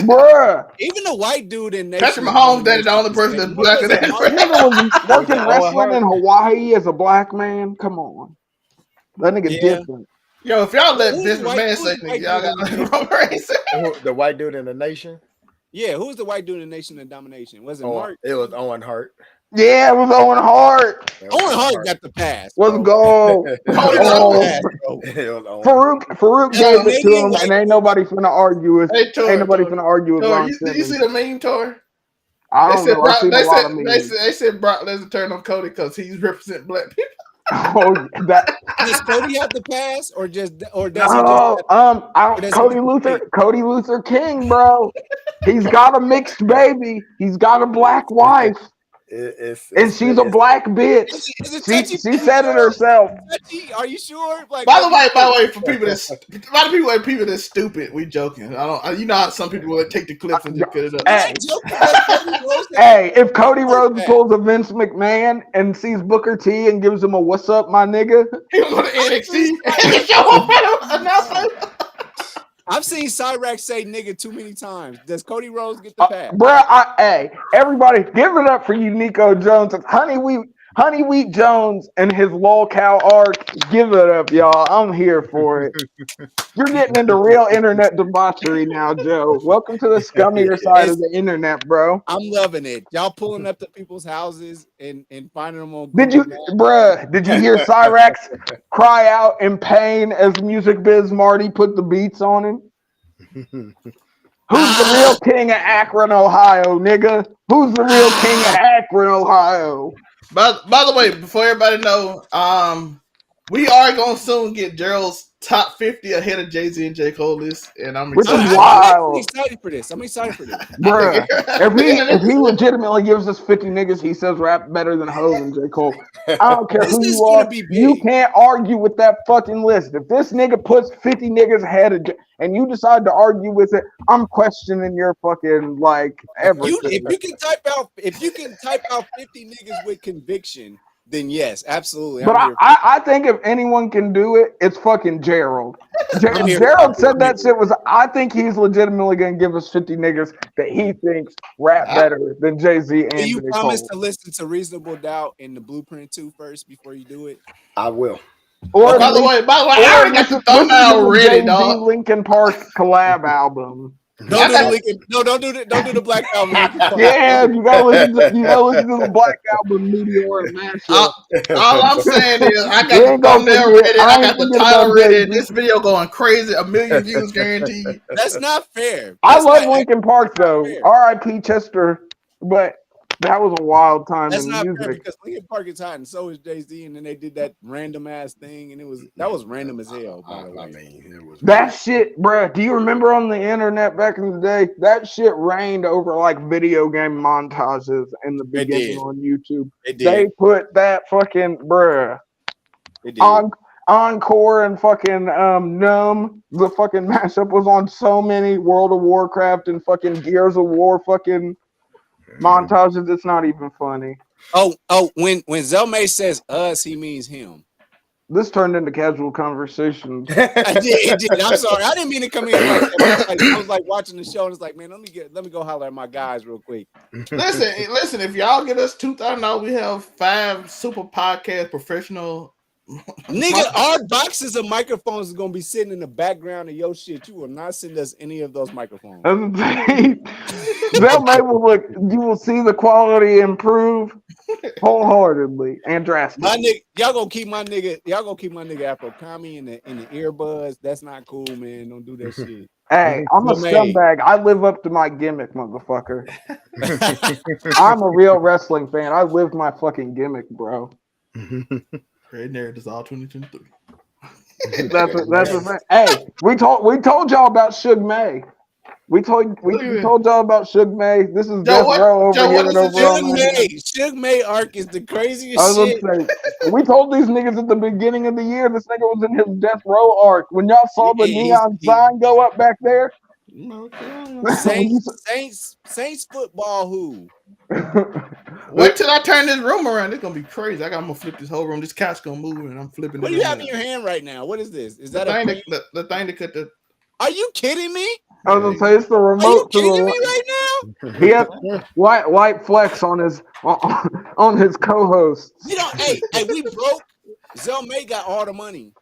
Bruh. Even the white dude in Patrick Mahomes, Daddy, the only person that's blacker than nigga was working wrestling in Hawaii as a black man. Come on, that nigga different. Yo, if y'all let Vince McMahon say nigga, y'all got Roman Reigns. The white dude in the nation? Yeah, who's the white dude in the Nation of Domination? Was it Mark? It was Owen Hart. Yeah, it was Owen Hart. Owen Hart got the pass. Let's go. Farouk gave it to him, and ain't nobody finna argue with. Ain't nobody finna argue with. You see the meme, Tor? I don't know. I've seen a lot of memes. They said Brock Lesnar turned on Cody because he's represent black people. Does Cody have the pass, or does Cody Luther King, bro. He's got a mixed baby. He's got a black wife. And she's a black bitch. Is it She touchy? said it herself. Touchy? Are you sure? Like, By the way, for people that's stupid, we joking. You know how some people will take the clips and just cut it up. Hey, Cody Rhodes hey, if Cody Rhodes pulls a Vince McMahon and sees Booker T and gives him a "What's up, my nigga," He was going to NXT. I've seen Cyrax say "nigga" too many times. Does Cody Rhodes get the pass? Bruh, hey, everybody, give it up for Uniqo Jones and Honey Wheat Jones and his lol cow arc. Give it up, y'all. I'm here for it. You're getting into real internet debauchery now, Joe. Welcome to the scummier side of the internet, bro. I'm loving it. Y'all pulling up to people's houses and finding them on. Did you hear Cyrax cry out in pain as Music Biz Marty put the beats on him? Who's the real king of Akron, Ohio, nigga? Who's the real king of Akron, Ohio? By the way, before everybody know, we are gonna soon get Gerald's top 50 ahead of Jay-Z and J. Cole list, and I'm excited. Wild. I'm excited for this. Bruh, if he legitimately gives us 50 niggas, he says rap better than Hov and J. Cole. I don't care who you are. You can't argue with that fucking list. If this nigga puts 50 niggas ahead of and you decide to argue with it, I'm questioning your fucking like everything. If you can type out 50 niggas with conviction, then yes, absolutely. But I think if anyone can do it, it's fucking Gerald. Gerald said that shit was. I think he's legitimately gonna give us 50 niggas that he thinks rap better than Jay-Z and Do you J. promise Cole. to listen to Reasonable Doubt and the Blueprint 2 first before you do it? I will. Or by the way, I already got the thumbnail ready, dog. Linkin Park collab album. Don't do the Black Album. Yeah, you gotta listen to the Black Album Meteor mashup. All I'm saying is I got the thumbnail ready, I got the title ready, this video going crazy, 1 million views guaranteed. That's not fair. I love Linkin Park though. R.I.P. Chester, but that was a wild time That's in not music. fair because Linkin Park is hot and so is Jay-Z, and then they did that random ass thing, and that was random as hell. By the way, I mean, it was that shit, bruh. Do you remember on the internet back in the day? That shit rained over like video game montages in the beginning on YouTube. They put that fucking bruh. Encore and fucking Numb. The fucking mashup was on so many World of Warcraft and fucking Gears of War fucking montages. It's not even funny. Oh, when Zelmay says us, he means him. This turned into casual conversation. It did. I'm sorry. I didn't mean to come in like that. I was like watching the show and it's like, man, let me go holler at my guys real quick. Listen, if y'all get us $2,000, we have 5 super podcast professional. Nigga, our boxes of microphones is gonna be sitting in the background of your shit. You will not send us any of those microphones. That will you will see the quality improve wholeheartedly and drastically. My nigga, y'all gonna keep my nigga Afro Kami in the earbuds. That's not cool, man. Don't do that shit. Hey, I'm a scumbag. I live up to my gimmick, motherfucker. I'm a real wrestling fan. I live my fucking gimmick, bro. Great narrative, all 2023. That's a fact. Hey, we told y'all about Suge May. We told y'all about Suge May. This is Death Row over here and over on Suge May arc is the craziest shit. We told these niggas at the beginning of the year this nigga was in his Death Row arc. When y'all saw the neon sign go up back there. Saints football who? Wait till I turn this room around. It's gonna be crazy. I'm gonna flip this whole room. This couch gonna move and I'm flipping. What do you have in your hand right now? What is this? Is that the thing to cut the? Are you kidding me? I was gonna say it's the remote. Are you kidding me right now? He has white flex on his co-host. You know, hey, we broke. Zelmay got all the money.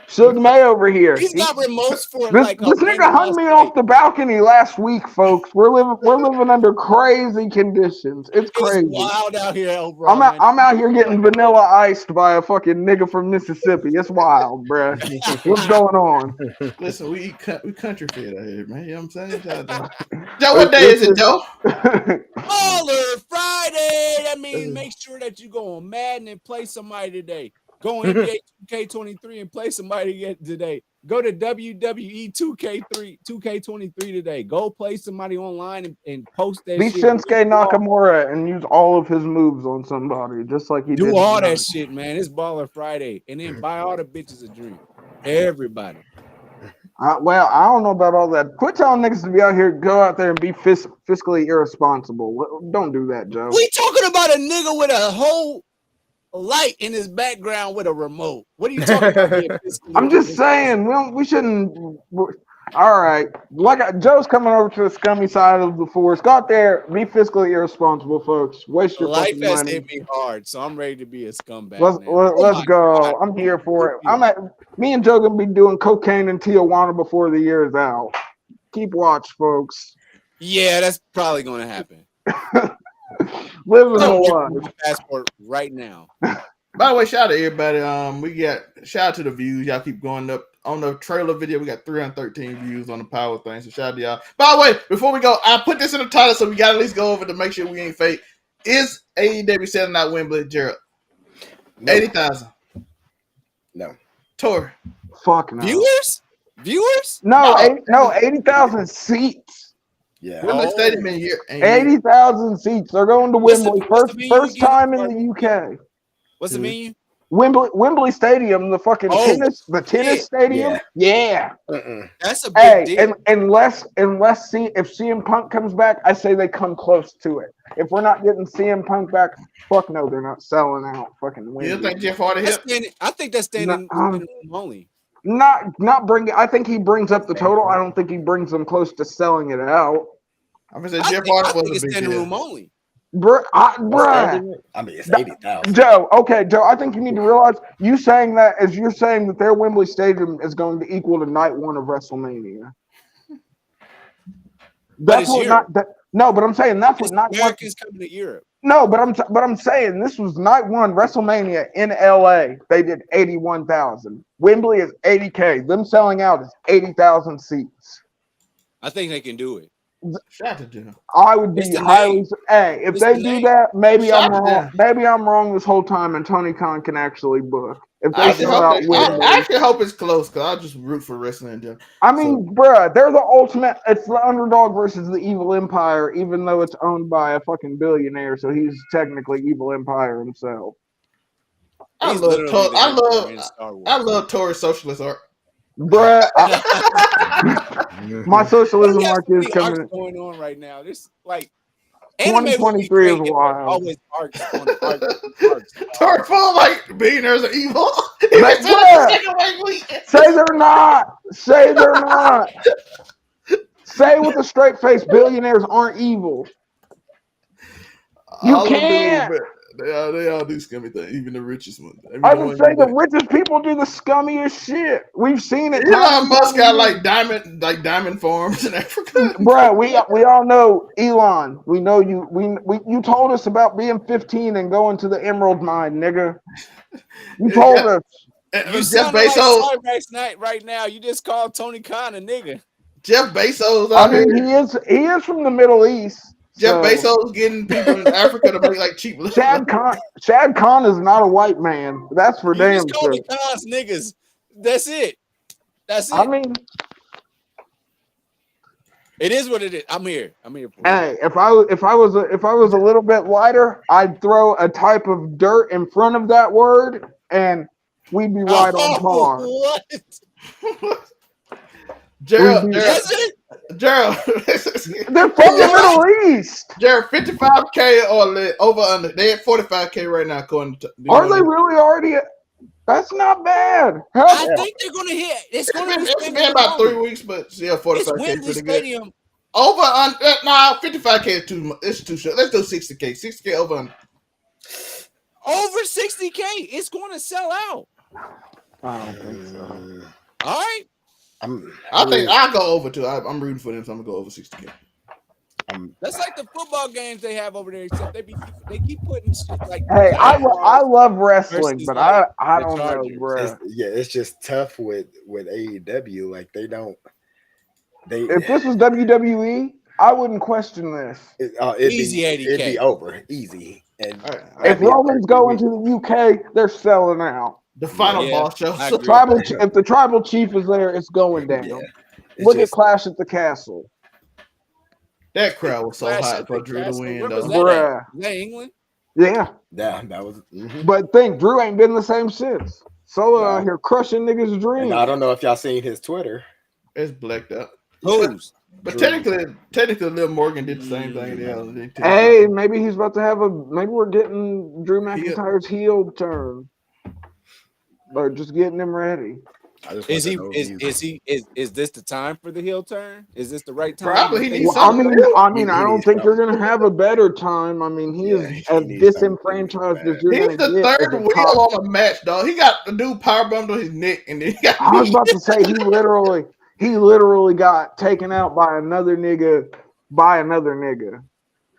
Suge May over here. He's got remotes for this nigga hung me off the balcony last week, folks. We're living under crazy conditions. It's crazy. Wild out here, bro. I'm out here getting vanilla iced by a fucking nigga from Mississippi. It's wild, bro. What's going on? Listen, we country fed out here, man. You know what I'm saying? Joe, what day is it, Joe? Baller Friday. That means make sure that you go on Madden and play somebody today. Go on NBA 2K23 and play somebody today. Go to WWE 2K23 today. Go play somebody online and post that Be shit. Shinsuke Nakamura and use all of his moves on somebody, just like he did. Do all that shit, man. It's Baller Friday. And then buy all the bitches a drink. Everybody. Well, I don't know about all that. Quit telling niggas to be out here, go out there and be fiscally irresponsible. Don't do that, Joe. We talking about a nigga with a whole light in his background with a remote. What are you talking about? I'm just saying, we shouldn't. All right, Joe's coming over to the scummy side of the force. Go out there, be fiscally irresponsible, folks. Waste your life fucking has money. hit me hard, so I'm ready to be a scumbag. Let's go. God. I'm here for it. Me and Joe gonna be doing cocaine in Tijuana before the year is out. Keep watch, folks. Yeah, that's probably gonna happen. Living the life. Passport right now. By the way, shout out to everybody. We got shout out to the views. Y'all keep going up on the trailer video. We got 313 views on the power thing. So shout out to y'all. By the way, before we go, I put this in the title, so we got to at least go over to make sure we ain't fake. Is AEW selling out Wembley, Gerald? No. 80,000. No. Tour. Fuck no. Viewers? No, 80,000 seats. Yeah. Wembley Stadium in here. 80,000 seats. They're going to Wembley. First time in the UK. What's the mean? Wembley Stadium, the fucking tennis stadium. Yeah. That's a big deal. Unless if CM Punk comes back, I say they come close to it. If we're not getting CM Punk back, fuck no, they're not selling out fucking Wembley. You think Jeff Hardy hit? I think that's standing only. Not bringing. I think he brings up the total. I don't think he brings them close to selling it out. I'm gonna say Jeff Hardy was a big standing deal. room only. Bruh. I mean, it's 80,000. Joe, I think you need to realize you're saying that their Wembley Stadium is going to equal to night one of WrestleMania. That's what but I'm saying that's what not Americans coming to Europe. No, but I'm saying this was night one WrestleMania in LA. They did 81,000. Wembley is 80K. Them selling out is 80,000 seats. I think they can do it. Shout out to them. I would be highly. Hey, if they do that, maybe I'm wrong. Maybe I'm wrong this whole time, and Tony Khan can actually book. If they sell out Wembley, I actually hope it's close because I'll just root for wrestling in general. I mean, bruh, they're the ultimate. It's the underdog versus the evil empire, even though it's owned by a fucking billionaire, so he's technically evil empire himself. I love Tory's socialist art. Bruh, my socialism arc is coming. Going on right now. This 2023 is wild. Always arcs on arcs. Tory full like billionaires are evil. Say they're not. Say they're not. Say with a straight face, billionaires aren't evil. You can't. They all do scummy things, even the richest ones. I would say the richest people do the scummiest shit. We've seen it. Elon Musk got like diamond farms in Africa. Bruh, we all know Elon. We know you. You told us about being 15 and going to the emerald mine, nigga. You told us. You Jeff Bezos like right now. You just called Tony Khan a nigga. Jeff Bezos. I mean, he is from the Middle East. Jeff Bezos getting people in Africa to make like cheap. Shad Khan is not a white man. That's for damn sure. Call me Khan's niggas. That's it. I mean, it is what it is. I'm here. Hey, if I was a little bit lighter, I'd throw a type of dirt in front of that word, and we'd be right on par. What? Gerald, they're from the Middle East. Jared, 55K or over under. They at 45K right now. According to are they really already? That's not bad. I think they're gonna hit. It's been about 3 weeks, but yeah, 45K is pretty Stadium. Good. Over under. Nah, 55K is too much. It's too short. Let's do 60K. 60K over under. Over 60K. It's going to sell out. I don't think so. All right. I think I'll go over too. I'm rooting for them, so I'm gonna go over 60K. That's like the football games they have over there. Except they keep putting shit like. Hey, I love wrestling, but I don't know, bro. It's just tough with AEW. Like they don't. If this was WWE, I wouldn't question this. Easy 80K. It'd be over easy. And if Roman's going to the UK, they're selling out. The final Yeah, boss show. I agree. If the tribal chief is there, it's going down. Yeah. Look at just- Clash at the Castle. That crowd was so Clash hot at for the Drew to Castle. win, Where was though. that at? Bruh. Is that England? Yeah. Yeah, that was. Mhm. But think, Drew ain't been the same since. Solo No. out here crushing niggas' And dreams. I don't know if y'all seen his Twitter. It's blacked out. Who's? But Drew. technically, Liv Morgan did the same thing. Hey, maybe he's about to have maybe we're getting Drew McIntyre's heel turn. Or just getting him ready. Is this the time for the heel turn? Is this the right time? Probably he needs Well, I something. mean, I don't think you're gonna have a better time. I mean, he is as disenfranchised as you're He's gonna the get. third wheel on a match, dog. He got the dude power bomb to his neck, and then he got. I was about to say he literally got taken out by another nigga.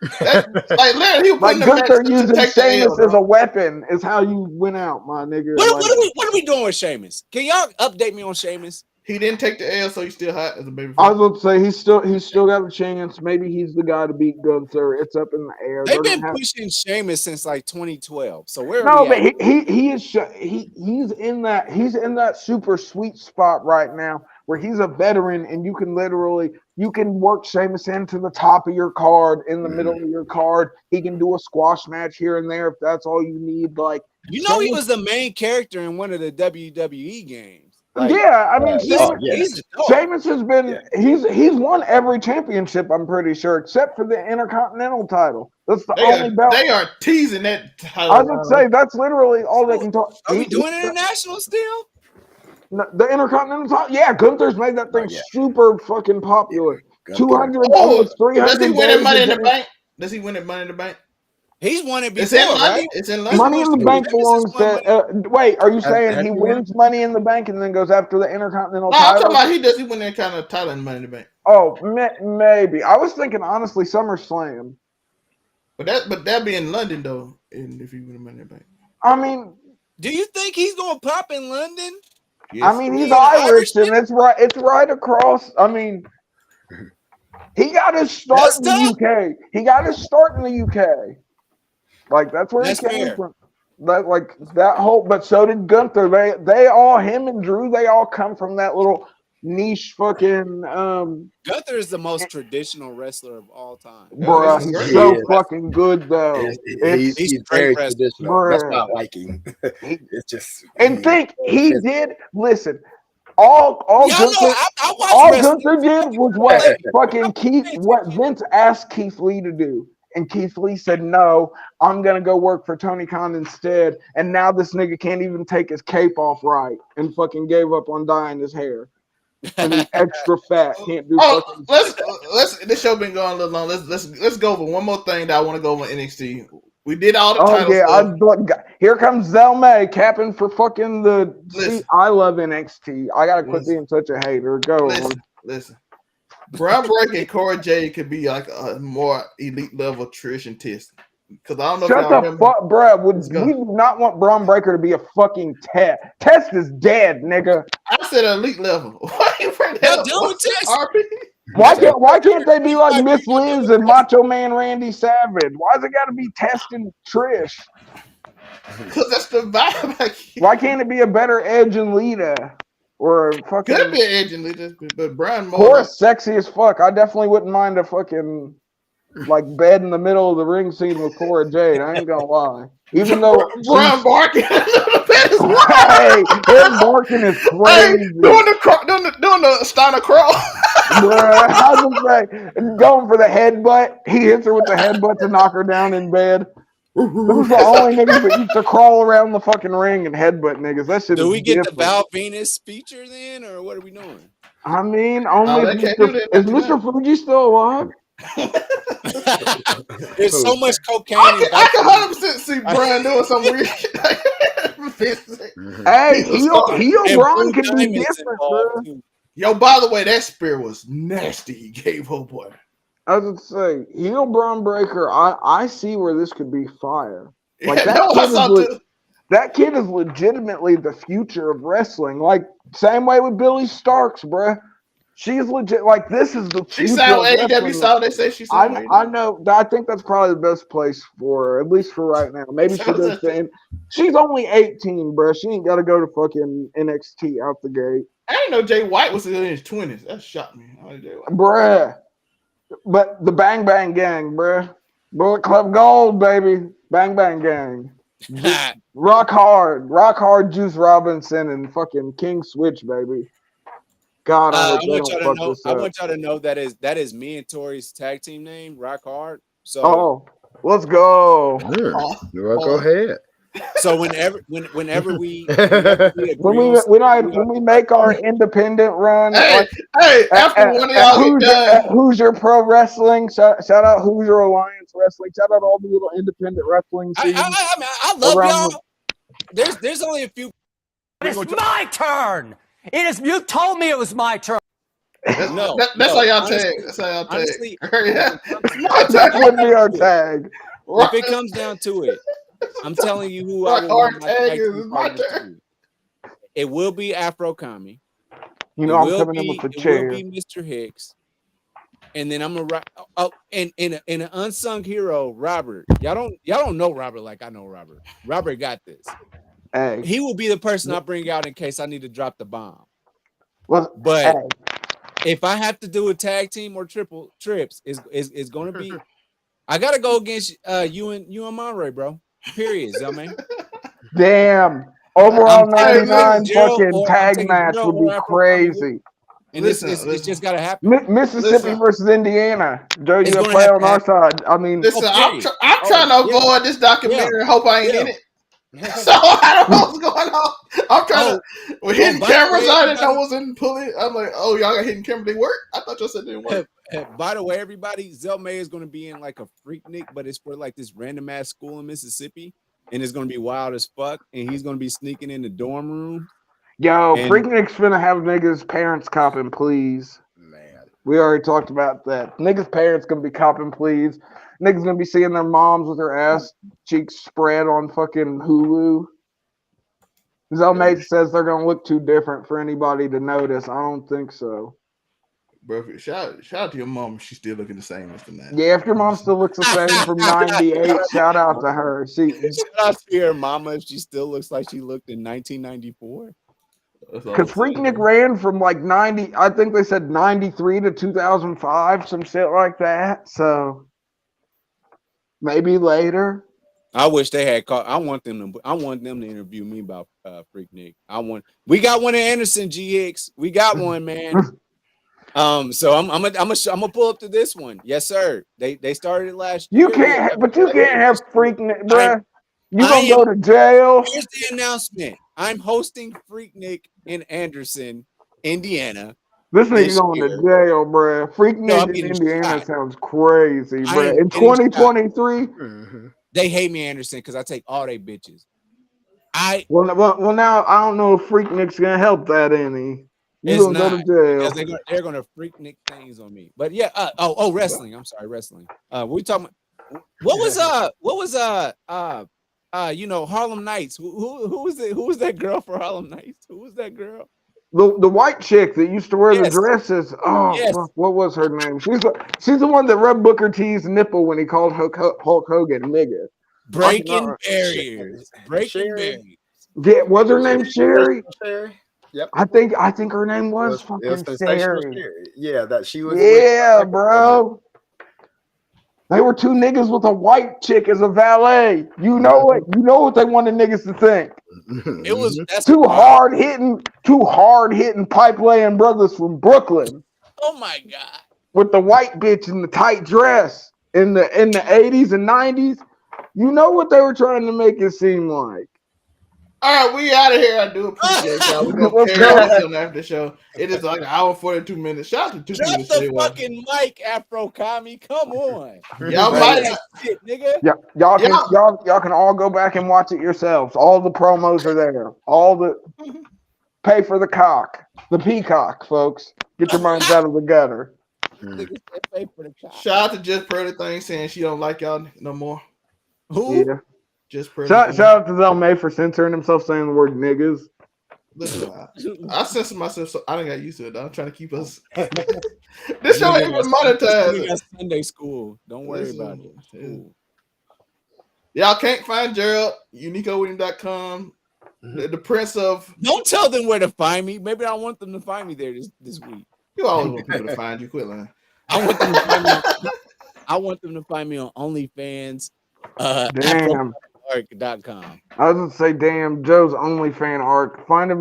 Like literally, he was Like putting the Gunther match to using take the Sheamus L, as a weapon is how you went out, my nigga. What are we doing with Sheamus? Can y'all update me on Sheamus? He didn't take the L, so he's still hot as a baby. I was about to say he's still got a chance. Maybe he's the guy to beat Gunther. It's up in the air. They've been pushing Sheamus since like 2012. So where? No, are we but at? he's in that super sweet spot right now where he's a veteran and you can work Sheamus into the top of your card, in the middle of your card. He can do a squash match here and there if that's all you need. Like he was the main character in one of the WWE games. Like, yeah, I mean, Sheamus has been he's won every championship, I'm pretty sure, except for the Intercontinental title. That's the only belt. They are teasing that title. I would say that's literally all they can talk. Are we doing international still? The Intercontinental title? Yeah, Gunther's made that thing super fucking popular. 200, almost 300. Does he win Money in the Bank? Does he win it Money in the Bank? He's won it before, It's in London. right? It's in London. Money in the Bank belongs to. Wait, are you saying he wins Money in the Bank and then goes after the Intercontinental title? I'm talking about he win that kind of title in Money in the Bank. Oh, maybe. I was thinking honestly SummerSlam. But that be in London though, and if he win Money in the Bank. I mean, do you think he's gonna pop in London? Yes. I mean, he's Irish, and it's right across. I mean, he got his start in the UK. He got his start in the UK. Like that's where he came from. That whole, but so did Gunther. They all, him and Drew, they all come from that little niche fucking. Gunther is the most traditional wrestler of all time. Bruh, he's so fucking good though. He's very traditional. Bruh. That's not liking. It's just. And think he did. Listen, all Gunther did was what Vince asked Keith Lee to do. And Keith Lee said, no, I'm going to go work for Tony Khan instead. And now this nigga can't even take his cape off right and fucking gave up on dyeing his hair. And he's extra fat. Can't do fucking let's this show been going a little long. Let's go over one more thing that I want to go over NXT. We did all the titles. Yeah, here comes Zell May capping for fucking I love NXT. I got to quit being such a hater. Go. Listen. Braun Breaker and Cora Jade could be like a more elite level Trish and Test. Because I don't know Shut if y'all the fuck, bro. We do not want Braun Breaker to be a fucking Test. Test is dead, nigga. I said elite level. Why you bring that Why can't they be like Miss Liz and Macho Man Randy Savage? Why's it got to be Test and Trish? Because that's the vibe. Why can't it be a better Edge and Lita? Or fucking could be Edge and Lita, but Brian Cora's sexy as fuck. I definitely wouldn't mind a fucking bed in the middle of the ring scene with Cora Jade. I ain't gonna lie. Even though Brian barking, hey, him barking is crazy. Hey, doing the Steiner crawl. Bruh, I was say, going for the headbutt. He hits her with the headbutt to knock her down in bed. Those are the only niggas that used to crawl around the fucking ring and headbutt niggas. That shit. Do we get the Val Venus feature then, or what are we doing? I mean, only is Mr. Fuji still alive? There's so much cocaine. I can 100% see Brian doing some weird shit. Hey, heel Braun can be different, bro. Yo, by the way, that spear was nasty. He gave old boy. I was going to say, heel Braun Breaker, I see where this could be fire. Like that kid is legitimately the future of wrestling. Like, same way with Billy Starks, bruh. She's legit. Like, this is the She future signed of AEW wrestling. South. They say she signed I know. I think that's probably the best place for her, at least for right now. Maybe she goes to. She's only 18, bro. She ain't got to go to fucking NXT out the gate. I didn't know Jay White was in his 20s. That shocked me. Bruh. But the Bang Bang Gang, bruh. Bullet Club Gold, baby. Bang Bang Gang. Rock hard, Juice Robinson and fucking King Switch, baby. God, I hope they don't fuck this up. I want y'all to know that is me and Tori's tag team name, Rock Hard. So, let's go. Go ahead. So whenever we when we make our independent run, after one of y'all Hoosier Pro Wrestling, shout out Hoosier Alliance Wrestling, shout out all the little independent wrestling teams. I love y'all. There's only a few. It's my turn. You told me it was my turn. That's how y'all tag. That's how y'all tag. Honestly, that would be our tag. If it comes down to it, I'm telling you who I will want my tag team partners to be. It will be Afro Kami. You know, I'm coming in with the chair. It will be Mr. Hicks. And then I'm gonna in an unsung hero, Robert. Y'all don't know Robert like I know Robert. Robert got this. Hey. He will be the person I bring out in case I need to drop the bomb. Well, but if I have to do a tag team or trips, is going to be. I gotta go against you and Monroy, bro. Period, man. Damn. Overall 99 fucking tag match would be crazy. And it's just gotta happen. Mississippi versus Indiana. Joe, you gonna play on our side. I mean, listen, I'm trying to avoid this documentary. Hope I ain't in it. So I don't know what's going on. I'm trying to. With hidden cameras, I didn't know was in pulling. I'm like, oh, y'all got hidden camera. They work? I thought y'all said they didn't work. By the way, everybody, Zelmay is going to be in like a Freaknik, but it's for like this random ass school in Mississippi, and it's going to be wild as fuck. And he's going to be sneaking in the dorm room. Yo, Freaknik's finna have niggas' parents copping, please. Man, we already talked about that. Niggas' parents gonna be copping, please. Niggas gonna be seeing their moms with their ass cheeks spread on fucking Hulu. Zelmate says they're gonna look too different for anybody to notice. I don't think so. Bro, shout out to your mom. She's still looking the same as the man. Yeah, if your mom still looks the same from '98, shout out to her. Shout out to your mama if she still looks like she looked in 1994. Because Freaknik ran from like 90, I think they said 93 to 2005, some shit like that. So maybe later. I wish they had called. I want them to interview me about Freaknik. We got one at Anderson GX. We got one, man. So I'm gonna pull up to this one. Yes, sir. They started it last year. You can't have Freaknik, bruh. You gonna go to jail? Here's the announcement. I'm hosting Freaknik in Anderson, Indiana. This nigga going to jail, bruh. Freaknik in Indiana sounds crazy, bruh. In 2023, they hate me, Anderson, because I take all they bitches. Well, now I don't know if Freaknik's gonna help that any. You gonna go to jail? They're gonna Freaknik things on me. But yeah, wrestling. I'm sorry, wrestling. We talking. What was Harlem Nights. Who was that girl for Harlem Nights? Who was that girl? The white chick that used to wear the dresses. Oh, yes. Fuck, what was her name? She's the one that rubbed Booker T's nipple when he called Hulk Hogan nigga. Breaking barriers. Breaking barriers. Yeah, was her name Sherry? Yep. I think her name was fucking Sherry. Yeah, that she was. Yeah, bro. They were two niggas with a white chick as a valet. You know it. You know what they wanted niggas to think. That's two hard hitting pipe laying brothers from Brooklyn. Oh my god! With the white bitch in the tight dress in the 80s and 90s. You know what they were trying to make it seem like. All right, we out of here. I do appreciate y'all. We're going to carry on till after the show. It is like an hour 42 minutes. Shout out to 2 minutes. Drop the fucking mic, Afro Kami. Come on. Y'all might shit, nigga. Yeah, y'all can all go back and watch it yourselves. All the promos are there. All the pay for the cock. The peacock, folks. Get your minds out of the gutter. Shout out to Just Pretty Thing saying she don't like y'all no more. Who? Yeah. Just Pretty. Shout out to Zelmay for censoring himself saying the word niggas. Listen, I censor myself, so I done got used to it. I'm trying to keep us. This show ain't even We monetized. got Sunday school. Don't worry Listen, about it. It's cool. Y'all can't find Gerald. UniQoWedding.com. The Prince of. Don't tell them where to find me. Maybe I want them to find me there this week. You always want people to find you. Quit lying. I want them to find me. I want them to find me on OnlyFans. Damn. Afroarc.com. I was gonna say, damn, Joe's OnlyFan arc. Find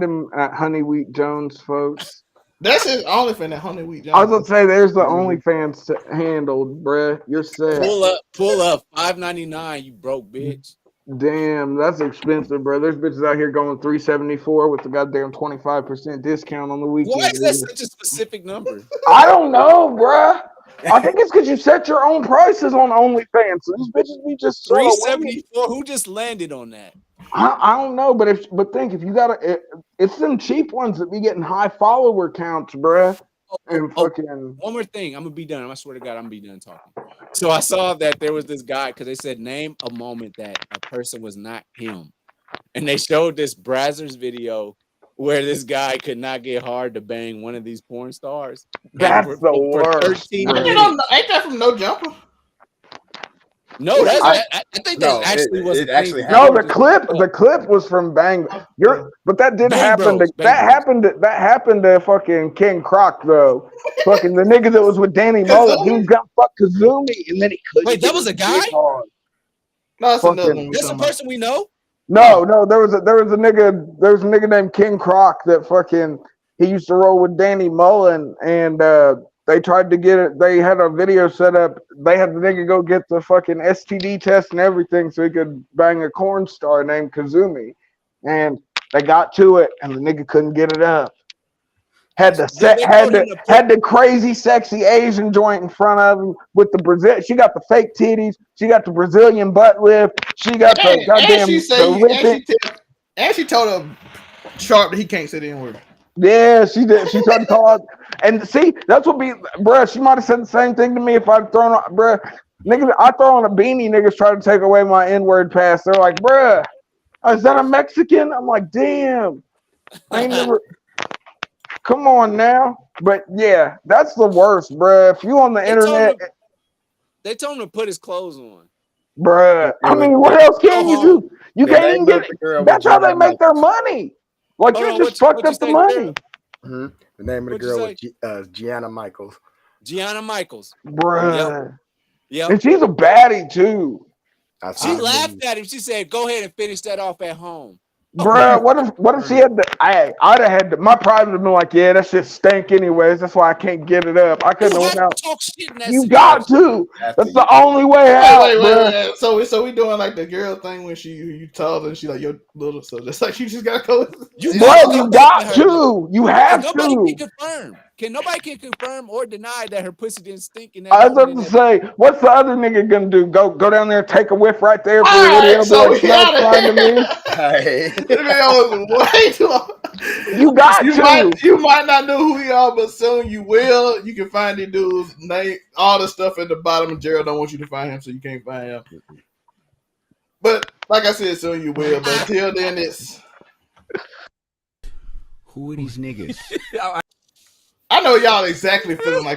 him at Honey Wheat Jones, folks. That's his OnlyFans. That Honey Wheat. I was gonna say, there's the OnlyFans handled, bruh. You're set. Pull up. $5.99. You broke bitch. Damn, that's expensive, bro. There's bitches out here going $374 with the goddamn 25% discount on the weekend. Why is that such a specific number? I don't know, bruh. I think it's because you set your own prices on OnlyFans. So these bitches be just $374. Who just landed on that? I don't know, but think if you got it's them cheap ones that be getting high follower counts, bruh. And fucking one more thing, I'm gonna be done. I swear to God, I'm gonna be done talking. So I saw that there was this guy because they said name a moment that a person was not him, and they showed this Brazzers video where this guy could not get hard to bang one of these porn stars. That's the worst. Ain't that from No Jumper? No, I think that actually was. It actually no, the clip was from Bang. But that did happen. That happened to fucking King Croc though. Fucking the nigga that was with Danny Mullen, he was gonna fuck Kazumi, and then he couldn't. Wait, that was a guy? No, that's another one. That's a person we know. No, there was a nigga named King Croc that fucking he used to roll with Danny Mullen, and they tried to get it. They had a video set up. They had the nigga go get the fucking STD test and everything so he could bang a corn star named Kazumi. And they got to it, and the nigga couldn't get it up. Had the crazy sexy Asian joint in front of him with the Brazil. She got the fake titties. She got the Brazilian butt lift. She got the goddamn. And she told him Sharp that he can't sit anywhere. Yeah, she did. She tried to call out. And see, that's what bruh, she might have said the same thing to me if I'd thrown on, bruh. Niggas, I throw on a beanie, niggas try to take away my N-word pass. They're like, bruh, is that a Mexican? I'm like, damn. I ain't never. Come on now. But yeah, that's the worst, bruh. If you on the internet. They told him to put his clothes on. Bruh. I mean, what else can you do? You can't even get. That's how they make their money. Like, you just fucked up the money. Mm-hmm. The name of the girl was Gianna Michaels. Gianna Michaels. Bruh. Yep. And she's a baddie, too. She laughed at him. She said, go ahead and finish that off at home. Bruh, what if she had I'd have had my pride would have been like, yeah, that shit stank anyways. That's why I can't get it up. I couldn't have went out. You got to. That's the only way out. Wait. So we doing like the girl thing when you told her and she like your little, so that's like you just gotta go. You got to. You have to. Can nobody confirm or deny that her pussy didn't stink in that? I was about to say, what's the other nigga gonna do? Go down there and take a whiff right there for the video. So we the video was way too long. You might not know who we are, but soon you will. You can find the dude's name, all the stuff at the bottom. And Gerald don't want you to find him, so you can't find him. But like I said, soon you will. But until then, it's who are these niggas? I know y'all exactly feeling like